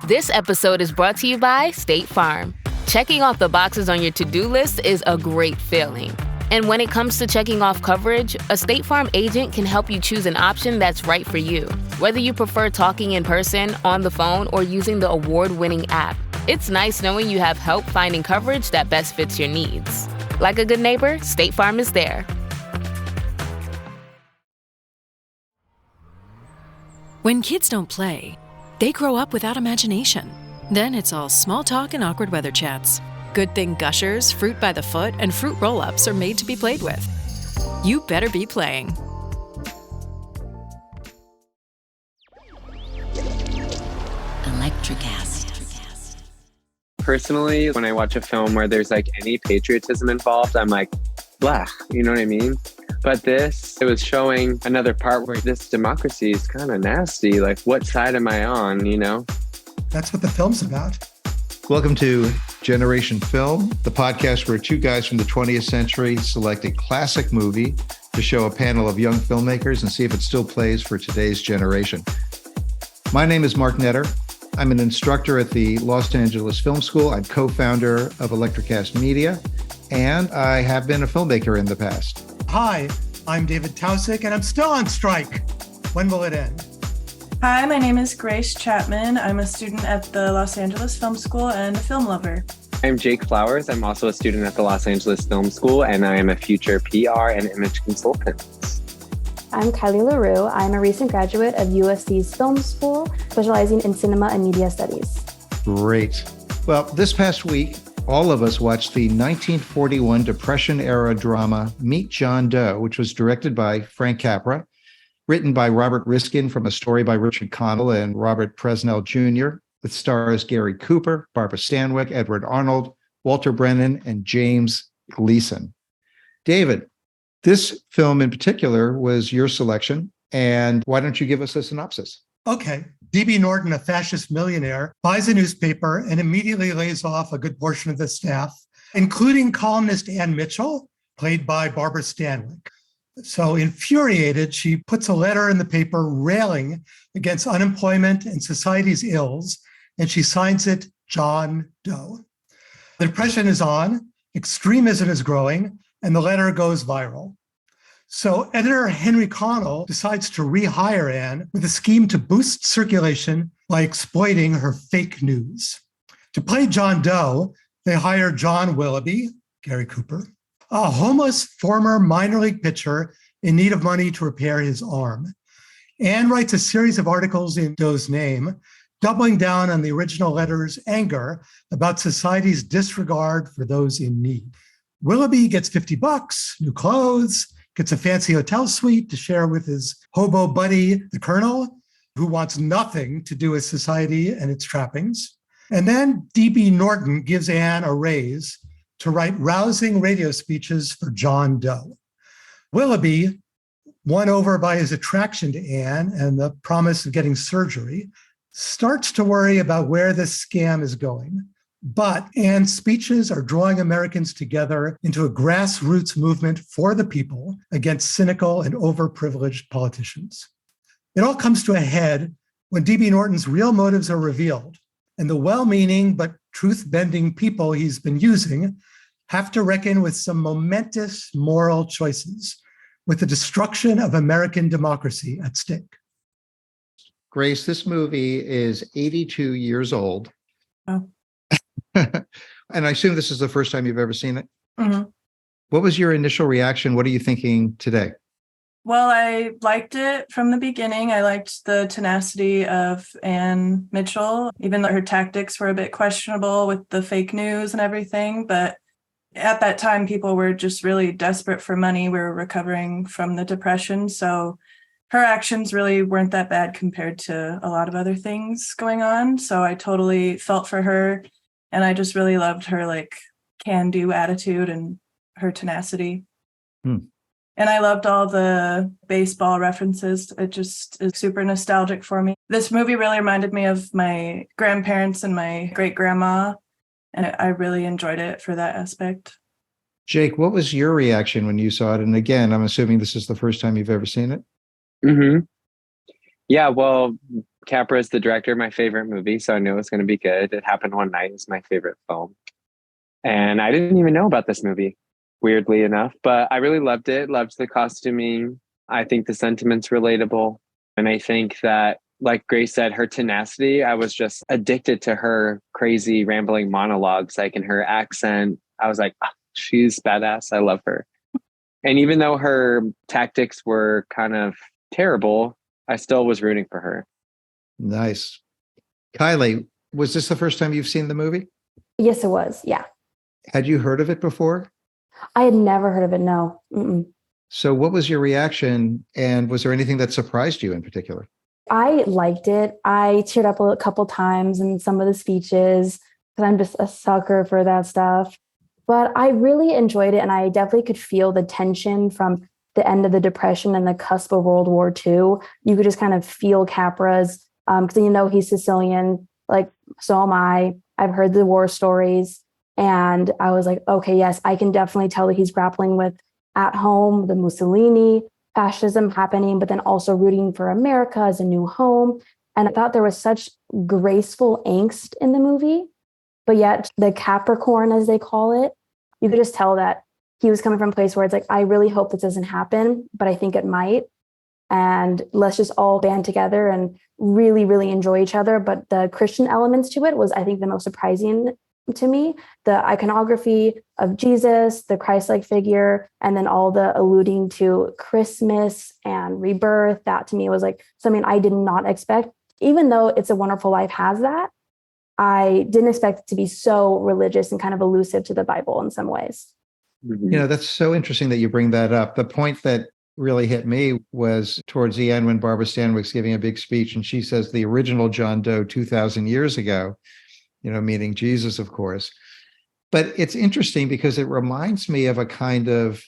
This episode is brought to you by State Farm. Checking off the boxes on your to-do list is a great feeling. And when it comes to checking off coverage, a State Farm agent can help you choose an option that's right for you. Whether you prefer talking in person, on the phone, or using the award-winning app, it's nice knowing you have help finding coverage that best fits your needs. Like a good neighbor, State Farm is there. When kids don't play, they grow up without imagination. Then it's all small talk and awkward weather chats. Good thing Gushers, Fruit by the Foot, and Fruit Roll-Ups are made to be played with. You better be playing. Electricast. Personally, when I watch a film where there's like any patriotism involved, I'm like, blah, you know what I mean? But it was showing another part where this democracy is kind of nasty. Like, what side am I on, you know? That's what the film's about. Welcome to Generation Film, the podcast where two guys from the 20th century select a classic movie to show a panel of young filmmakers and see if it still plays for today's generation. My name is Mark Netter. I'm an instructor at the Los Angeles Film School. I'm co-founder of Electricast Media, and I have been a filmmaker in the past. Hi, I'm David Taussig, and I'm still on strike. When will it end? Hi, my name is Grace Chapman. I'm a student at the Los Angeles Film School and a film lover. I'm Jake Flowers. I'm also a student at the Los Angeles Film School, and I am a future PR and image consultant. I'm Kylie LaRue. I'm a recent graduate of USC's Film School, specializing in cinema and media studies. Great. Well, this past week, all of us watched the 1941 Depression-era drama Meet John Doe, which was directed by Frank Capra, written by Robert Riskin from a story by Richard Connell and Robert Presnell Jr., with stars Gary Cooper, Barbara Stanwyck, Edward Arnold, Walter Brennan, and James Gleason. David, this film in particular was your selection, and why don't you give us a synopsis? Okay. D.B. Norton, a fascist millionaire, buys a newspaper and immediately lays off a good portion of the staff, including columnist Ann Mitchell, played by Barbara Stanwyck. So infuriated, she puts a letter in the paper railing against unemployment and society's ills, and she signs it John Doe. The Depression is on, extremism is growing, and the letter goes viral. So editor Henry Connell decides to rehire Anne with a scheme to boost circulation by exploiting her fake news. To play John Doe, they hire John Willoughby, Gary Cooper, a homeless former minor league pitcher in need of money to repair his arm. Anne writes a series of articles in Doe's name, doubling down on the original letter's anger about society's disregard for those in need. Willoughby gets $50, new clothes, gets a fancy hotel suite to share with his hobo buddy, the Colonel, who wants nothing to do with society and its trappings. And then D.B. Norton gives Anne a raise to write rousing radio speeches for John Doe. Willoughby, won over by his attraction to Anne and the promise of getting surgery, starts to worry about where this scam is going. But Anne's speeches are drawing Americans together into a grassroots movement for the people against cynical and overprivileged politicians. It all comes to a head when D.B. Norton's real motives are revealed, and the well-meaning but truth-bending people he's been using have to reckon with some momentous moral choices, with the destruction of American democracy at stake. Grace, this movie is 82 years old. Oh. And I assume this is the first time you've ever seen it? Mm-hmm. What was your initial reaction? What are you thinking today? Well, I liked it from the beginning. I liked the tenacity of Ann Mitchell, even though her tactics were a bit questionable with the fake news and everything. But at that time, people were just really desperate for money. We were recovering from the Depression. So her actions really weren't that bad compared to a lot of other things going on. So I totally felt for her. And I just really loved her can-do attitude and her tenacity. And I loved all the baseball references. It just is super nostalgic for me. This movie really reminded me of my grandparents and my great-grandma, and I really enjoyed it for that aspect. Jake, what was your reaction when you saw it? And again, I'm assuming this is the first time you've ever seen it? Mm-hmm. Yeah, well, Capra is the director of my favorite movie, so I knew it was going to be good. It Happened One Night is my favorite film. And I didn't even know about this movie, weirdly enough, but I really loved it. Loved the costuming. I think the sentiment's relatable. And I think that, like Grace said, her tenacity, I was just addicted to her crazy rambling monologues, like in her accent. I was like, oh, she's badass. I love her. And even though her tactics were kind of terrible, I still was rooting for her. Nice. Kylie, was this the first time you've seen the movie? Yes, it was. Yeah. Had you heard of it before? I had never heard of it. No. Mm-mm. So what was your reaction? And was there anything that surprised you in particular? I liked it. I teared up a couple times in some of the speeches because I'm just a sucker for that stuff. But I really enjoyed it. And I definitely could feel the tension from the end of the Depression and the cusp of World War II. You could just kind of feel Capra's, because he's Sicilian, like, so am I. I've heard the war stories. And I was like, okay, yes, I can definitely tell that he's grappling with at home, the Mussolini, fascism happening, but then also rooting for America as a new home. And I thought there was such graceful angst in the movie, but yet the Capricorn, as they call it, you could just tell that he was coming from a place where it's like, I really hope this doesn't happen, but I think it might. And let's just all band together and really, really enjoy each other. But the Christian elements to it was, I think, the most surprising to me. The iconography of Jesus, the Christ-like figure, and then all the alluding to Christmas and rebirth, that to me was like something I did not expect. Even though It's a Wonderful Life has that, I didn't expect it to be so religious and kind of elusive to the Bible in some ways. Mm-hmm. That's so interesting that you bring that up. The point that really hit me was towards the end when Barbara Stanwyck's giving a big speech and she says the original John Doe 2,000 years ago, meaning Jesus, of course. But it's interesting because it reminds me of a kind of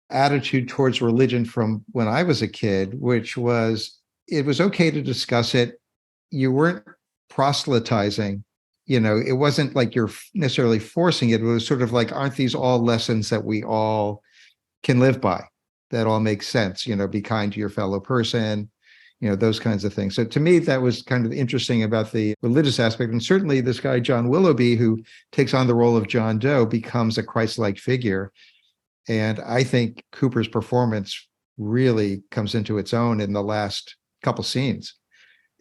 attitude towards religion from when I was a kid, which was, it was okay to discuss it. You weren't proselytizing. It wasn't like you're necessarily forcing it. It was sort of like, aren't these all lessons that we all can live by? That all makes sense. Be kind to your fellow person, those kinds of things. So to me, that was kind of interesting about the religious aspect. And certainly this guy, John Willoughby, who takes on the role of John Doe, becomes a Christ-like figure. And I think Cooper's performance really comes into its own in the last couple scenes.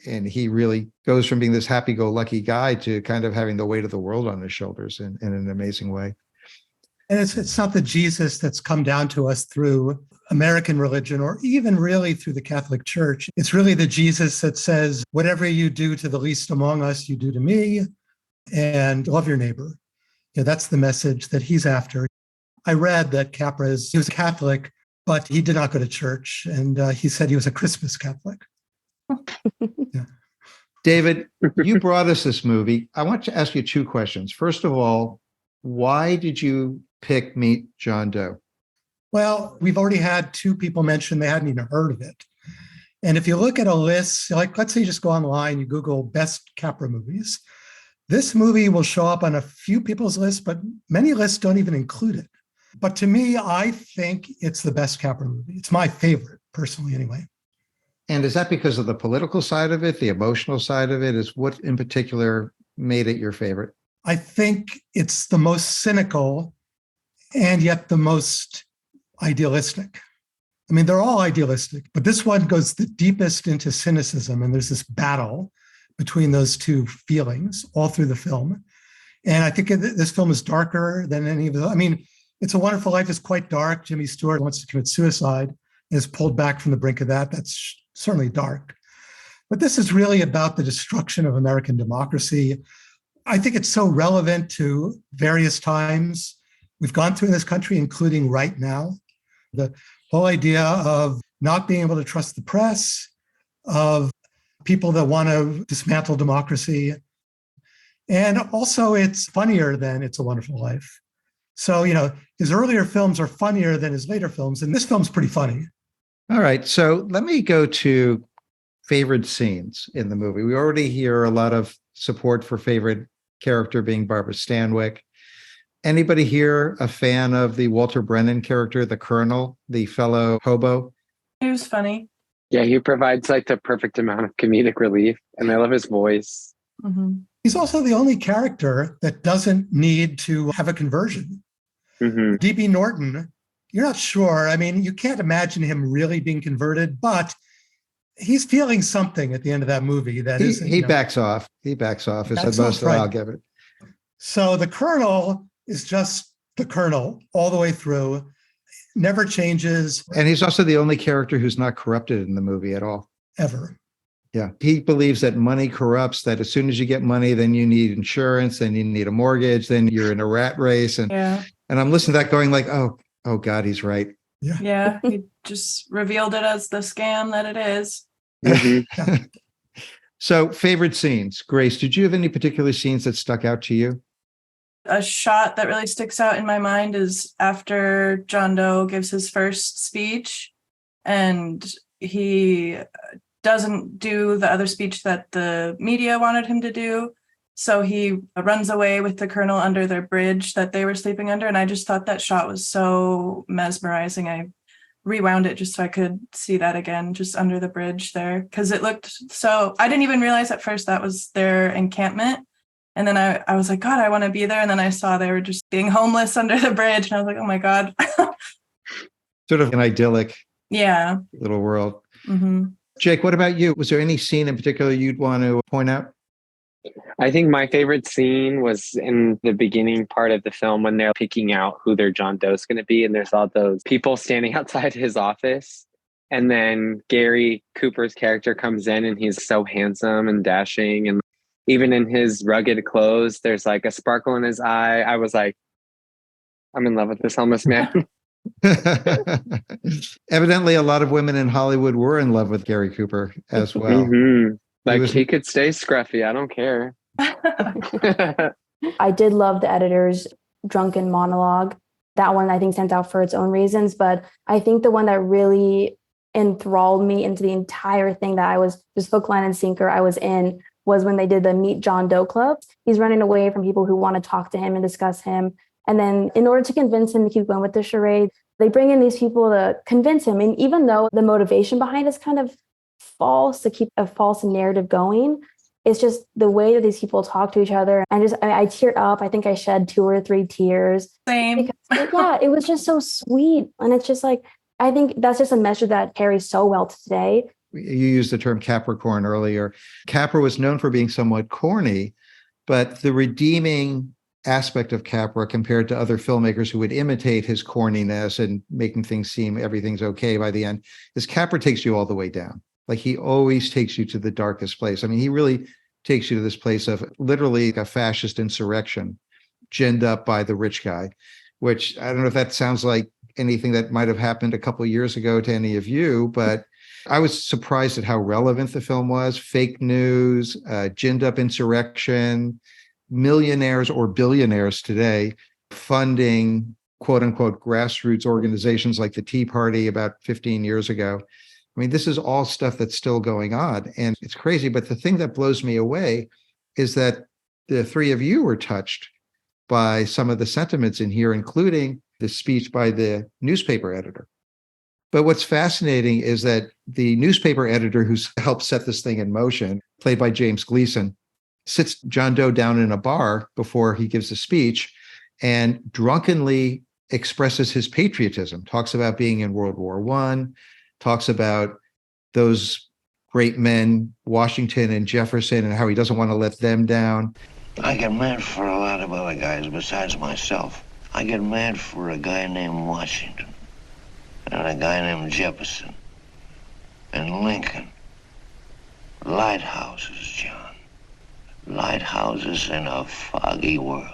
And he really goes from being this happy-go-lucky guy to kind of having the weight of the world on his shoulders in an amazing way. And it's not the Jesus that's come down to us through American religion or even really through the Catholic Church. It's really the Jesus that says, whatever you do to the least among us, you do to me, and love your neighbor. That's the message that he's after. I read that he was a Catholic, but he did not go to church. And he said he was a Christmas Catholic. Yeah. David, you brought us this movie. I want to ask you two questions. First of all, why did you pick Meet John Doe? Well, we've already had two people mention they hadn't even heard of it. And if you look at a list, like let's say you just go online, you Google best Capra movies, this movie will show up on a few people's lists, but many lists don't even include it. But to me, I think it's the best Capra movie. It's my favorite, personally, anyway. And is that because of the political side of it, the emotional side of it? Is what in particular made it your favorite? I think it's the most cynical and yet the most idealistic. I mean, they're all idealistic, but this one goes the deepest into cynicism. And there's this battle between those two feelings all through the film. And I think this film is darker than any of the, It's a Wonderful Life is quite dark. Jimmy Stewart wants to commit suicide and is pulled back from the brink of that. That's certainly dark. But this is really about the destruction of American democracy. I think it's so relevant to various times we've gone through in this country, including right now. The whole idea of not being able to trust the press, of people that want to dismantle democracy. And also it's funnier than It's a Wonderful Life. So, his earlier films are funnier than his later films, and this film's pretty funny. All right. So let me go to favorite scenes in the movie. We already hear a lot of support for favorite character being Barbara Stanwyck. Anybody here a fan of the Walter Brennan character, the Colonel, the fellow hobo? He was funny. Yeah, he provides like the perfect amount of comedic relief, and I love his voice. Mm-hmm. He's also the only character that doesn't need to have a conversion. Mm-hmm. DB Norton, you're not sure. I mean, you can't imagine him really being converted, but he's feeling something at the end of that movie that isn't. He backs off. He backs off. Is the most I'll give it. So the Colonel is just the Colonel all the way through, never changes. And he's also the only character who's not corrupted in the movie at all. Ever. Yeah. He believes that money corrupts, that as soon as you get money, then you need insurance, then you need a mortgage, then you're in a rat race. And I'm listening to that going like, oh God, he's right. Yeah. He just revealed it as the scam that it is. Mm-hmm. So favorite scenes. Grace, did you have any particular scenes that stuck out to you? A shot that really sticks out in my mind is after John Doe gives his first speech and he doesn't do the other speech that the media wanted him to do. So he runs away with the Colonel under their bridge that they were sleeping under. And I just thought that shot was so mesmerizing. I rewound it just so I could see that again, just under the bridge there. Because it looked so, I didn't even realize at first that was their encampment. And then I was like, God, I want to be there. And then I saw they were just being homeless under the bridge. And I was like, oh my God. Sort of an idyllic little world. Mm-hmm. Jake, what about you? Was there any scene in particular you'd want to point out? I think my favorite scene was in the beginning part of the film when they're picking out who their John Doe is going to be. And there's all those people standing outside his office. And then Gary Cooper's character comes in and he's so handsome and dashing. And even in his rugged clothes, there's like a sparkle in his eye. I was like, I'm in love with this homeless man. Evidently, a lot of women in Hollywood were in love with Gary Cooper as well. Mm-hmm. Like he could stay scruffy. I don't care. I did love the editor's drunken monologue. That one I think stands out for its own reasons, but I think the one that really enthralled me into the entire thing that I was just hook, line, and sinker I was in was when they did the Meet John Doe Club. He's running away from people who want to talk to him and discuss him. And then in order to convince him to keep going with the charade, they bring in these people to convince him. And even though the motivation behind it is kind of false, to keep a false narrative going, it's just the way that these people talk to each other. And I teared up. I think I shed 2 or 3 tears. Same. Because, it was just so sweet. And it's just like, I think that's just a message that carries so well today. You used the term Capricorn earlier. Capra was known for being somewhat corny, but the redeeming aspect of Capra compared to other filmmakers who would imitate his corniness and making things seem everything's okay by the end is Capra takes you all the way down. Like he always takes you to the darkest place. I mean, he really takes you to this place of literally a fascist insurrection ginned up by the rich guy, which I don't know if that sounds like anything that might have happened a couple of years ago to any of you, but I was surprised at how relevant the film was. Fake news, ginned up insurrection, millionaires or billionaires today funding quote unquote grassroots organizations like the Tea Party about 15 years ago. I mean, this is all stuff that's still going on and it's crazy. But the thing that blows me away is that the 3 of you were touched by some of the sentiments in here, including the speech by the newspaper editor. But what's fascinating is that the newspaper editor who's helped set this thing in motion, played by James Gleason, sits John Doe down in a bar before he gives a speech and drunkenly expresses his patriotism, talks about being in World War I, talks about those great men, Washington and Jefferson, and how he doesn't want to let them down. I get mad for a lot of other guys besides myself. I get mad for a guy named Washington and a guy named Jefferson and Lincoln. Lighthouses, John. Lighthouses in a foggy world.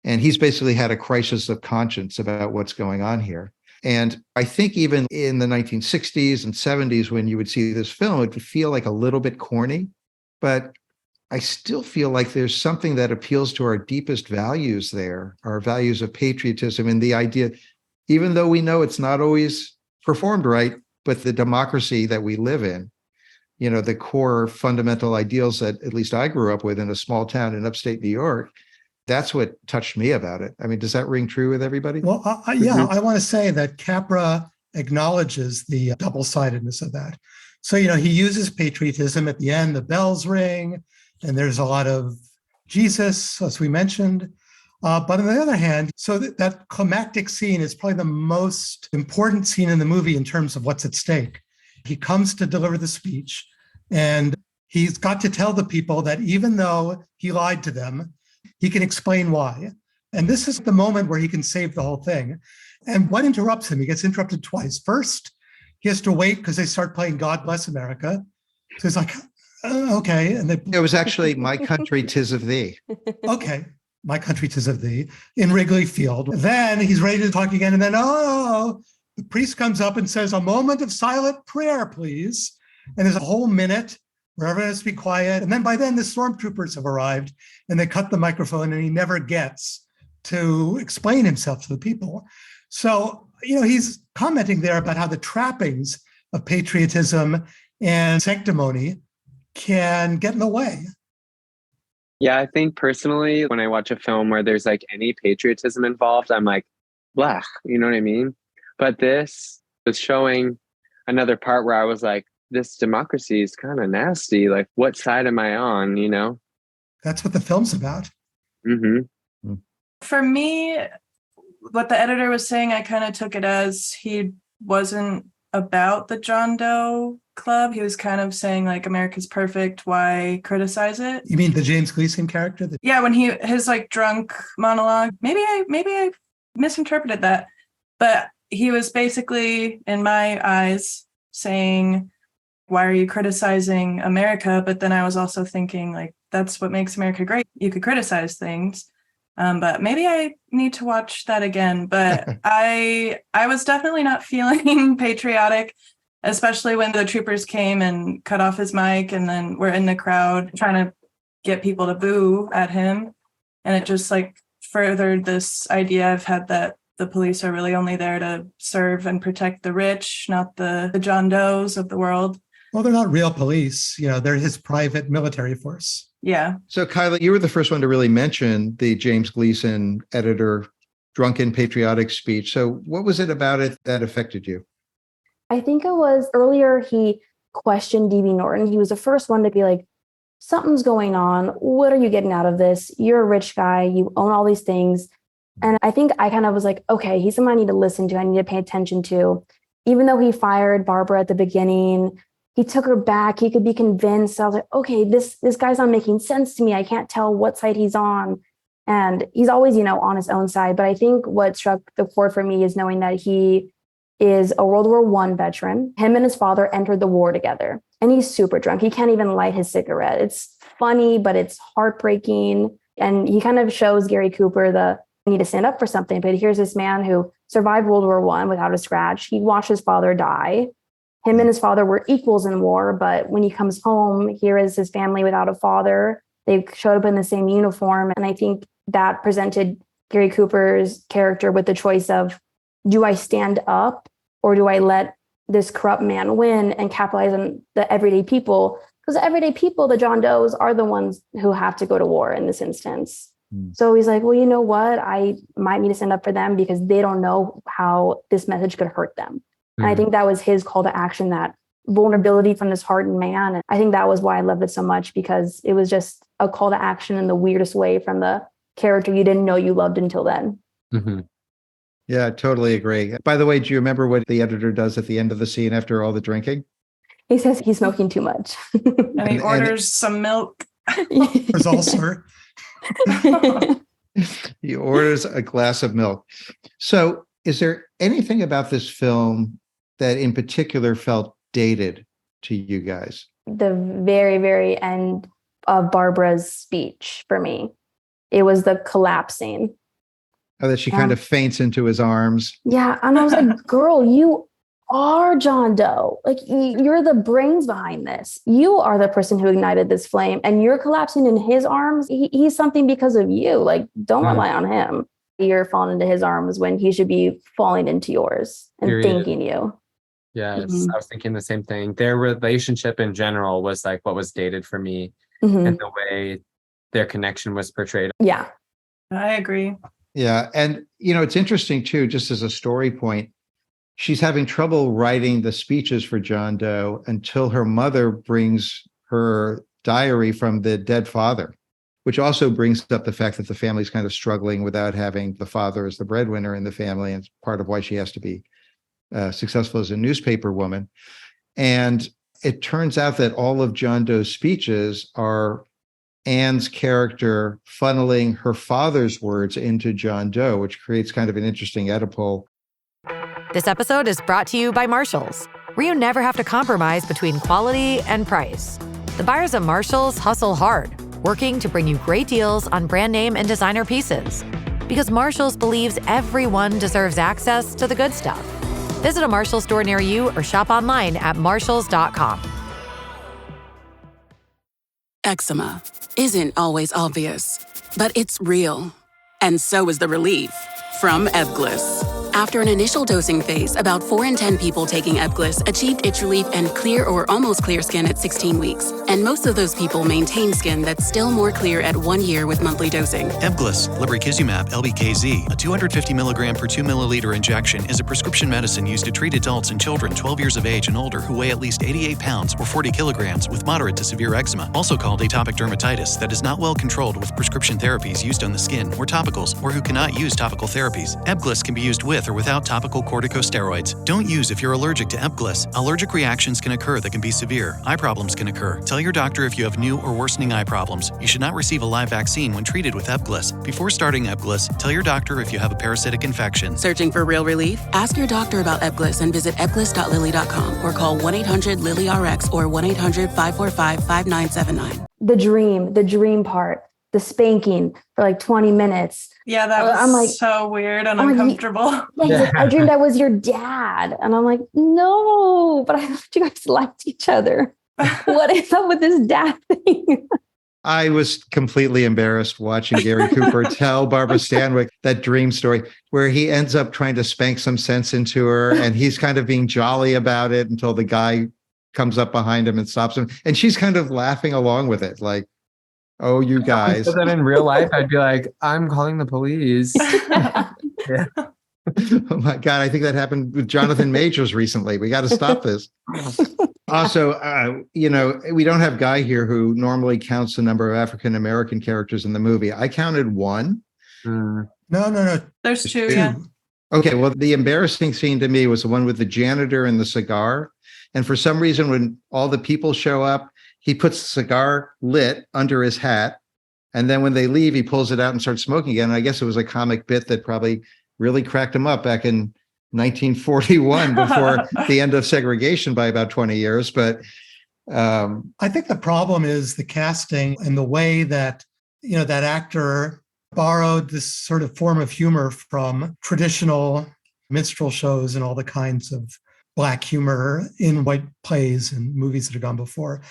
And he's basically had a crisis of conscience about what's going on here. And I think even in the 1960s and 70s, when you would see this film, it would feel like a little bit corny, but I still feel like there's something that appeals to our deepest values there, our values of patriotism and the idea, even though we know it's not always performed right, but the democracy that we live in, you know, the core fundamental ideals that at least I grew up with in a small town in upstate New York, that's what touched me about it. I mean, does that ring true with everybody? Well, I want to say that Capra acknowledges the double-sidedness of that. So, he uses patriotism at the end, the bells ring, and there's a lot of Jesus, as we mentioned. But on the other hand, so that climactic scene is probably the most important scene in the movie in terms of what's at stake. He comes to deliver the speech, and he's got to tell the people that even though he lied to them, he can explain why. And this is the moment where he can save the whole thing. And what interrupts him? He gets interrupted twice. First, he has to wait because they start playing God Bless America. So he's like, okay. And it was actually My Country, 'Tis of Thee. Okay. My Country, 'Tis of Thee in Wrigley Field. Then he's ready to talk again. And then, the priest comes up and says, a moment of silent prayer, please. And there's a whole minute where everyone has to be quiet. And then by then the stormtroopers have arrived and they cut the microphone and he never gets to explain himself to the people. So, he's commenting there about how the trappings of patriotism and sanctimony can get in the way. Yeah, I think personally, when I watch a film where there's like any patriotism involved, I'm like, blah, you know what I mean? But this was showing another part where I was like, this democracy is kind of nasty. Like, what side am I on, That's what the film's about. Mm-hmm. For me, what the editor was saying, I kind of took it as he wasn't about the John Doe club. He was kind of saying like, America's perfect, why criticize it? You mean the James Gleason character? Yeah, when his like drunk monologue, maybe I misinterpreted that, but he was basically, in my eyes, saying, why are you criticizing America? But then I was also thinking, like, that's what makes America great. You could criticize things. But maybe I need to watch that again. But I was definitely not feeling patriotic, especially when the troopers came and cut off his mic and then we're in the crowd trying to get people to boo at him. And it just like furthered this idea I've had that the police are really only there to serve and protect the rich, not the John Does of the world. Well, they're not real police. They're his private military force. Yeah. So, Kyla, you were the first one to really mention the James Gleason editor, drunken patriotic speech. So what was it about it that affected you? I think it was earlier he questioned D.B. Norton. He was the first one to be like, something's going on. What are you getting out of this? You're a rich guy. You own all these things. And I think I kind of was like, okay, he's someone I need to listen to. I need to pay attention to. Even though he fired Barbara at the beginning, he took her back. He could be convinced. I was like, okay, this guy's not making sense to me. I can't tell what side he's on. And he's always, on his own side. But I think what struck the chord for me is knowing that he is a World War I veteran. Him and his father entered the war together. And he's super drunk. He can't even light his cigarette. It's funny, but it's heartbreaking. And he kind of shows Gary Cooper need to stand up for something. But here's this man who survived World War I without a scratch. He watched his father die. Him and his father were equals in war, but when he comes home, here is his family without a father. They showed up in the same uniform. And I think that presented Gary Cooper's character with the choice of, do I stand up or do I let this corrupt man win and capitalize on the everyday people? Because the everyday people, the John Does, are the ones who have to go to war in this instance. So he's like, well, you know what? I might need to stand up for them because they don't know how this message could hurt them. And I think that was his call to action, that vulnerability from this hardened man. And I think that was why I loved it so much, because it was just a call to action in the weirdest way from the character you didn't know you loved until then. Mm-hmm. Yeah, I totally agree. By the way, do you remember what the editor does at the end of the scene after all the drinking? He says he's smoking too much. And he orders some milk. There's also He orders a glass of milk. So is there anything about this film that in particular felt dated to you guys? The very, very end of Barbara's speech for me. It was the collapsing. Oh, that she kind of faints into his arms. Yeah. And I was like, girl, you are John Doe. Like, you're the brains behind this. You are the person who ignited this flame and you're collapsing in his arms. He's something because of you. Like, don't rely on him. You're falling into his arms when he should be falling into yours and thanking you. Yes, I was thinking the same thing. Their relationship in general was like what was dated for me, and the way their connection was portrayed. Yeah, I agree. Yeah. And, it's interesting too, just as a story point, she's having trouble writing the speeches for John Doe until her mother brings her diary from the dead father, which also brings up the fact that the family's kind of struggling without having the father as the breadwinner in the family. And it's part of why she has to be successful as a newspaper woman. And it turns out that all of John Doe's speeches are Anne's character funneling her father's words into John Doe, which creates kind of an interesting Oedipal. This episode is brought to you by Marshalls, where you never have to compromise between quality and price. The buyers at Marshalls hustle hard, working to bring you great deals on brand name and designer pieces. Because Marshalls believes everyone deserves access to the good stuff. Visit a Marshalls store near you or shop online at marshalls.com. Eczema isn't always obvious, but it's real. And so is the relief from Ebglyss. After an initial dosing phase, about 4 in 10 people taking Ebglyss achieved itch relief and clear or almost clear skin at 16 weeks. And most of those people maintain skin that's still more clear at 1 year with monthly dosing. Ebglyss, lebrikizumab LBKZ, a 250 milligram per 2 milliliter injection, is a prescription medicine used to treat adults and children 12 years of age and older who weigh at least 88 pounds or 40 kilograms with moderate to severe eczema, also called atopic dermatitis, that is not well controlled with prescription therapies used on the skin or topicals, or who cannot use topical therapies. Ebglyss can be used with or without topical corticosteroids. Don't use if you're allergic to Ebglyss. Allergic reactions can occur that can be severe. Eye problems can occur. Tell your doctor if you have new or worsening eye problems. You should not receive a live vaccine when treated with Ebglyss. Before starting Ebglyss, tell your doctor if you have a parasitic infection. Searching for real relief? Ask your doctor about Ebglyss and visit ebglyss.lilly.com or call 1-800-LILY-RX or 1-800-545-5979. The dream part, the spanking for like 20 minutes. Yeah, that was I'm like, so weird and uncomfortable. Like, I dreamed I was your dad. And I'm like, no, but I thought you guys liked each other. What is up with this dad thing? I was completely embarrassed watching Gary Cooper tell Barbara Stanwyck that dream story where he ends up trying to spank some sense into her and he's kind of being jolly about it until the guy comes up behind him and stops him. And she's kind of laughing along with it. Like, oh, you guys. If I said that in real life, I'd be like, I'm calling the police. Yeah. Oh my God. I think that happened with Jonathan Majors recently. We got to stop this. Also, we don't have Guy here who normally counts the number of African-American characters in the movie. I counted 1. No. There's 2, yeah. Okay, well, the embarrassing scene to me was the one with the janitor and the cigar. And for some reason, when all the people show up, he puts the cigar lit under his hat. And then when they leave, he pulls it out and starts smoking again. And I guess it was a comic bit that probably really cracked him up back in 1941 before the end of segregation by about 20 years. But I think the problem is the casting and the way that, that actor borrowed this sort of form of humor from traditional minstrel shows and all the kinds of Black humor in white plays and movies that have gone before.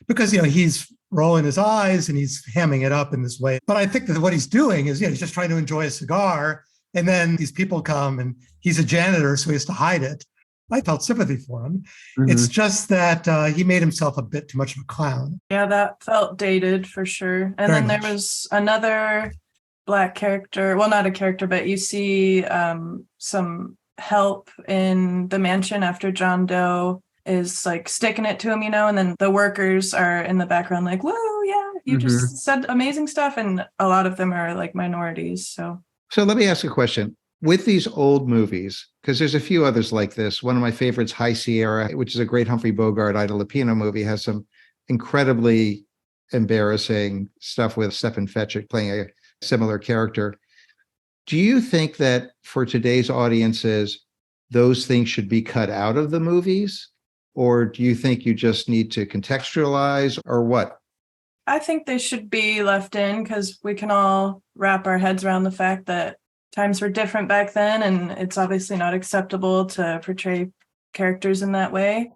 Because, he's rolling his eyes and he's hamming it up in this way. But I think that what he's doing is, he's just trying to enjoy a cigar. And then these people come and he's a janitor, so he has to hide it. I felt sympathy for him. Mm-hmm. It's just that he made himself a bit too much of a clown. Yeah, that felt dated for sure. And then there was another Black character. Well, not a character, but you see some help in the mansion after John Doe is like sticking it to him, and then the workers are in the background like, whoa, yeah, you just said amazing stuff. And a lot of them are like minorities. So let me ask a question. With these old movies, because there's a few others like this, one of my favorites, High Sierra, which is a great Humphrey Bogart, Ida Lupino movie, has some incredibly embarrassing stuff with Stephen Fetchit playing a similar character. Do you think that for today's audiences, those things should be cut out of the movies? Or do you think you just need to contextualize, or what? I think they should be left in because we can all wrap our heads around the fact that times were different back then, and it's obviously not acceptable to portray characters in that way.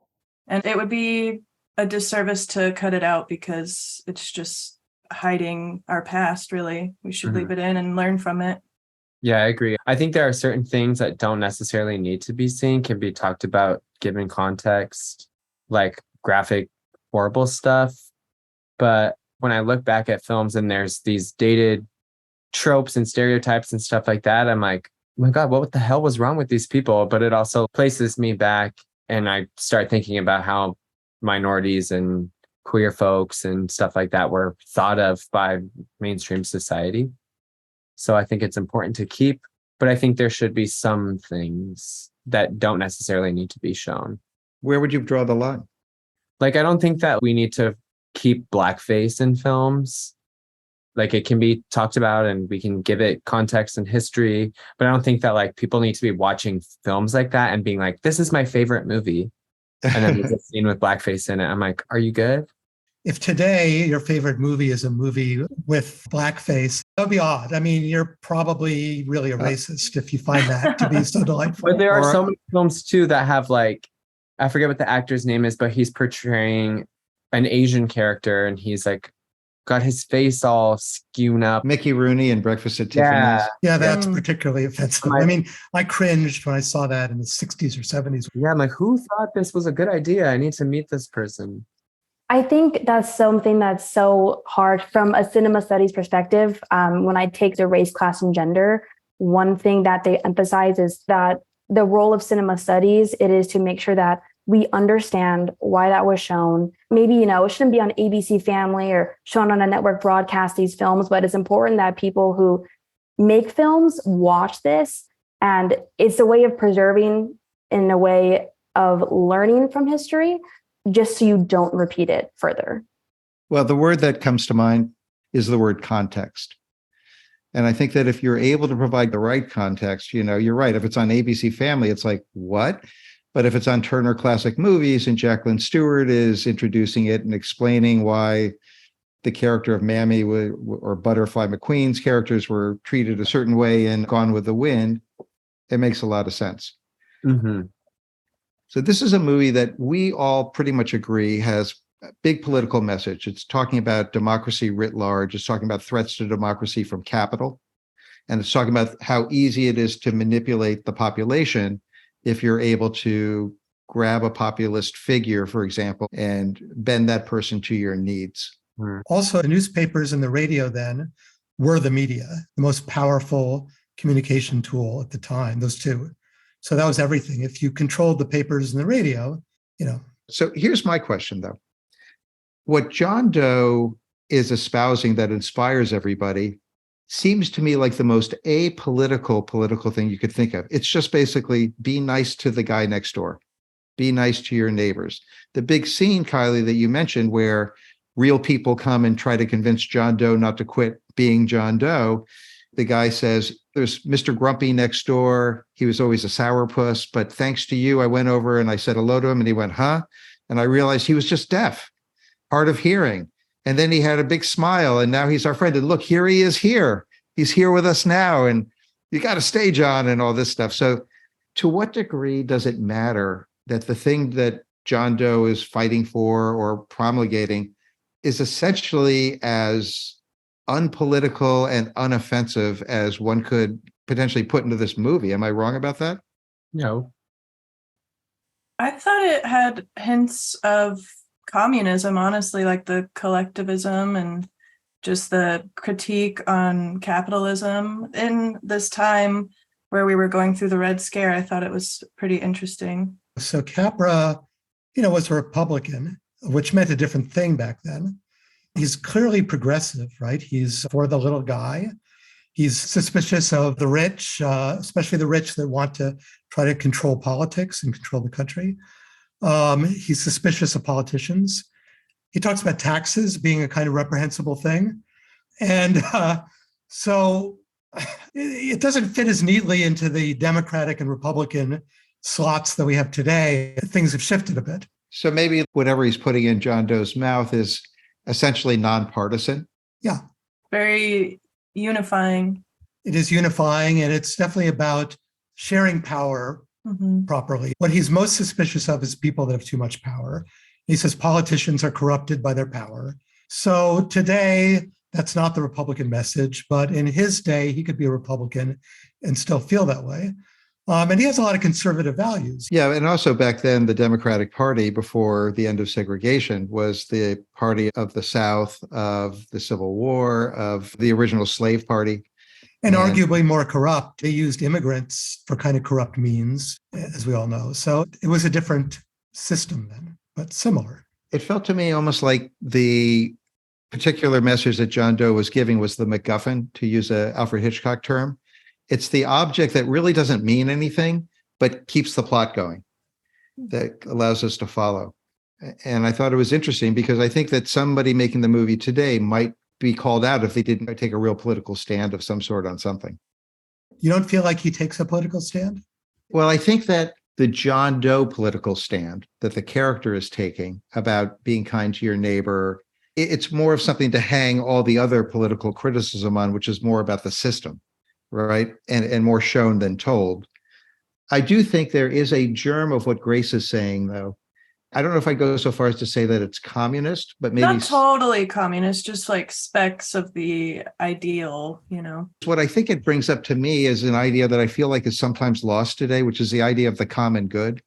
And it would be a disservice to cut it out because it's just hiding our past, really. We should leave it in and learn from it. Yeah, I agree. I think there are certain things that don't necessarily need to be seen, can be talked about given context, like graphic, horrible stuff. But when I look back at films and there's these dated tropes and stereotypes and stuff like that, I'm like, my God, what the hell was wrong with these people? But it also places me back and I start thinking about how minorities and queer folks and stuff like that were thought of by mainstream society. So I think it's important to keep, but I think there should be some things that don't necessarily need to be shown. Where would you draw the line? Like, I don't think that we need to keep blackface in films. Like, it can be talked about and we can give it context and history, but I don't think that like people need to be watching films like that and being like, this is my favorite movie. And then there's a scene with blackface in it. I'm like, are you good? If today your favorite movie is a movie with blackface, that would be odd. I mean, you're probably really a racist if you find that to be so delightful. But there are so many films too that have like, I forget what the actor's name is, but he's portraying an Asian character and he's like got his face all skewn up. Mickey Rooney in Breakfast at Tiffany's. Yeah, that's particularly offensive. I mean, I cringed when I saw that in the 60s or 70s. Yeah, I'm like, who thought this was a good idea? I need to meet this person. I think that's something that's so hard from a cinema studies perspective. When I take the race, class, and gender, one thing that they emphasize is that the role of cinema studies, it is to make sure that we understand why that was shown. Maybe, it shouldn't be on ABC Family or shown on a network broadcast, these films, but it's important that people who make films watch this. And it's a way of preserving, in a way of learning from history, just so you don't repeat it further. Well, the word that comes to mind is the word context. And I think that if you're able to provide the right context, you're right. If it's on ABC Family, it's like, what? But if it's on Turner Classic Movies and Jacqueline Stewart is introducing it and explaining why the character of Mammy or Butterfly McQueen's characters were treated a certain way in Gone with the Wind, it makes a lot of sense. Mm-hmm. So this is a movie that we all pretty much agree has a big political message. It's talking about democracy writ large. It's talking about threats to democracy from capital. And it's talking about how easy it is to manipulate the population if you're able to grab a populist figure, for example, and bend that person to your needs. Also, the newspapers and the radio then were the media, the most powerful communication tool at the time, those two. So that was everything. If you controlled the papers and the radio, So here's my question, though. What John Doe is espousing that inspires everybody seems to me like the most political thing you could think of. It's just basically be nice to the guy next door. Be nice to your neighbors. The big scene, Kylie, that you mentioned where real people come and try to convince John Doe not to quit being John Doe. The guy says, there's Mr. Grumpy next door. He was always a sourpuss, but thanks to you, I went over and I said hello to him and he went, huh? And I realized he was just deaf, hard of hearing. And then he had a big smile and now he's our friend. And look, here he is here. He's here with us now. And you got to stay, John, and all this stuff. So to what degree does it matter that the thing that John Doe is fighting for or promulgating is essentially as unpolitical and unoffensive as one could potentially put into this movie? Am I wrong about that? No. I thought it had hints of communism, honestly, like the collectivism and just the critique on capitalism in this time where we were going through the Red Scare. I thought it was pretty interesting. So Capra, was a Republican, which meant a different thing back then. He's clearly progressive, right? He's for the little guy. He's suspicious of the rich, especially the rich that want to try to control politics and control the country. He's suspicious of politicians. He talks about taxes being a kind of reprehensible thing. And so it doesn't fit as neatly into the Democratic and Republican slots that we have today. Things have shifted a bit. So maybe whatever he's putting in John Doe's mouth is essentially nonpartisan. Yeah. Very unifying. It is unifying, and it's definitely about sharing power properly. What he's most suspicious of is people that have too much power. He says politicians are corrupted by their power. So today, that's not the Republican message, but in his day, he could be a Republican and still feel that way. And he has a lot of conservative values. Yeah, and also back then, the Democratic Party, before the end of segregation, was the party of the South, of the Civil War, of the original slave party. And arguably more corrupt. They used immigrants for kind of corrupt means, as we all know. So it was a different system then, but similar. It felt to me almost like the particular message that John Doe was giving was the MacGuffin, to use a Alfred Hitchcock term. It's the object that really doesn't mean anything, but keeps the plot going, that allows us to follow. And I thought it was interesting because I think that somebody making the movie today might be called out if they didn't take a real political stand of some sort on something. You don't feel like he takes a political stand? Well, I think that the John Doe political stand that the character is taking about being kind to your neighbor, it's more of something to hang all the other political criticism on, which is more about the system, right? And more shown than told. I do think there is a germ of what Grace is saying, though. I don't know if I go so far as to say that it's communist, but maybe not totally communist, just like specks of the ideal, you know. What I think it brings up to me is an idea that I feel like is sometimes lost today, which is the idea of the common good.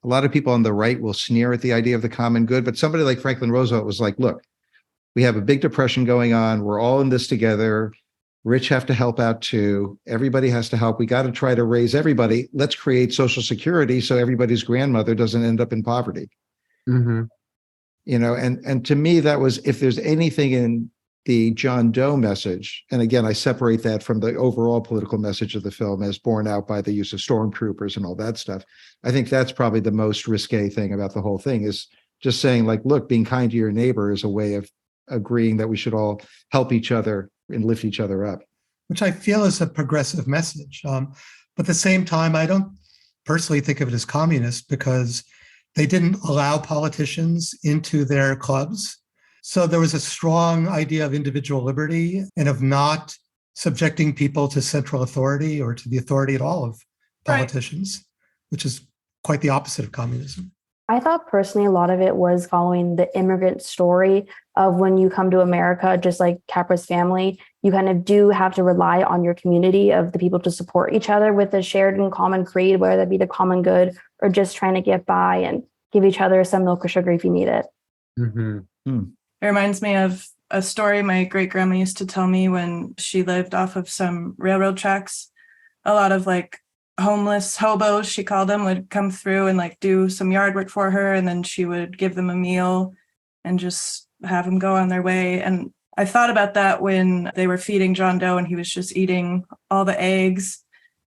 A lot of people on the right will sneer at the idea of the common good, but somebody like Franklin Roosevelt was like, look, we have a big depression going on. We're all in this together. Rich have to help out too. Everybody has to help. We got to try to raise everybody. Let's create Social Security so everybody's grandmother doesn't end up in poverty. Mm-hmm. You know, and to me, that was, if there's anything in the John Doe message, and again, I separate that from the overall political message of the film as borne out by the use of stormtroopers and all that stuff. I think that's probably the most risque thing about the whole thing, is just saying, like, look, being kind to your neighbor is a way of agreeing that we should all help each other and lift each other up. Which I feel is a progressive message. But at the same time, I don't personally think of it as communist because they didn't allow politicians into their clubs. So there was a strong idea of individual liberty and of not subjecting people to central authority or to the authority at all of politicians, which is quite the opposite of communism. I thought personally a lot of it was following the immigrant story of when you come to America, just like Capra's family, you kind of do have to rely on your community of the people to support each other with a shared and common creed, whether that be the common good or just trying to get by and give each other some milk or sugar if you need it. Mm-hmm. It reminds me of a story my great grandma used to tell me when she lived off of some railroad tracks. A lot of like homeless hobos, she called them, would come through and like do some yard work for her, and then she would give them a meal and just have them go on their way. And I thought about that when they were feeding John Doe and he was just eating all the eggs,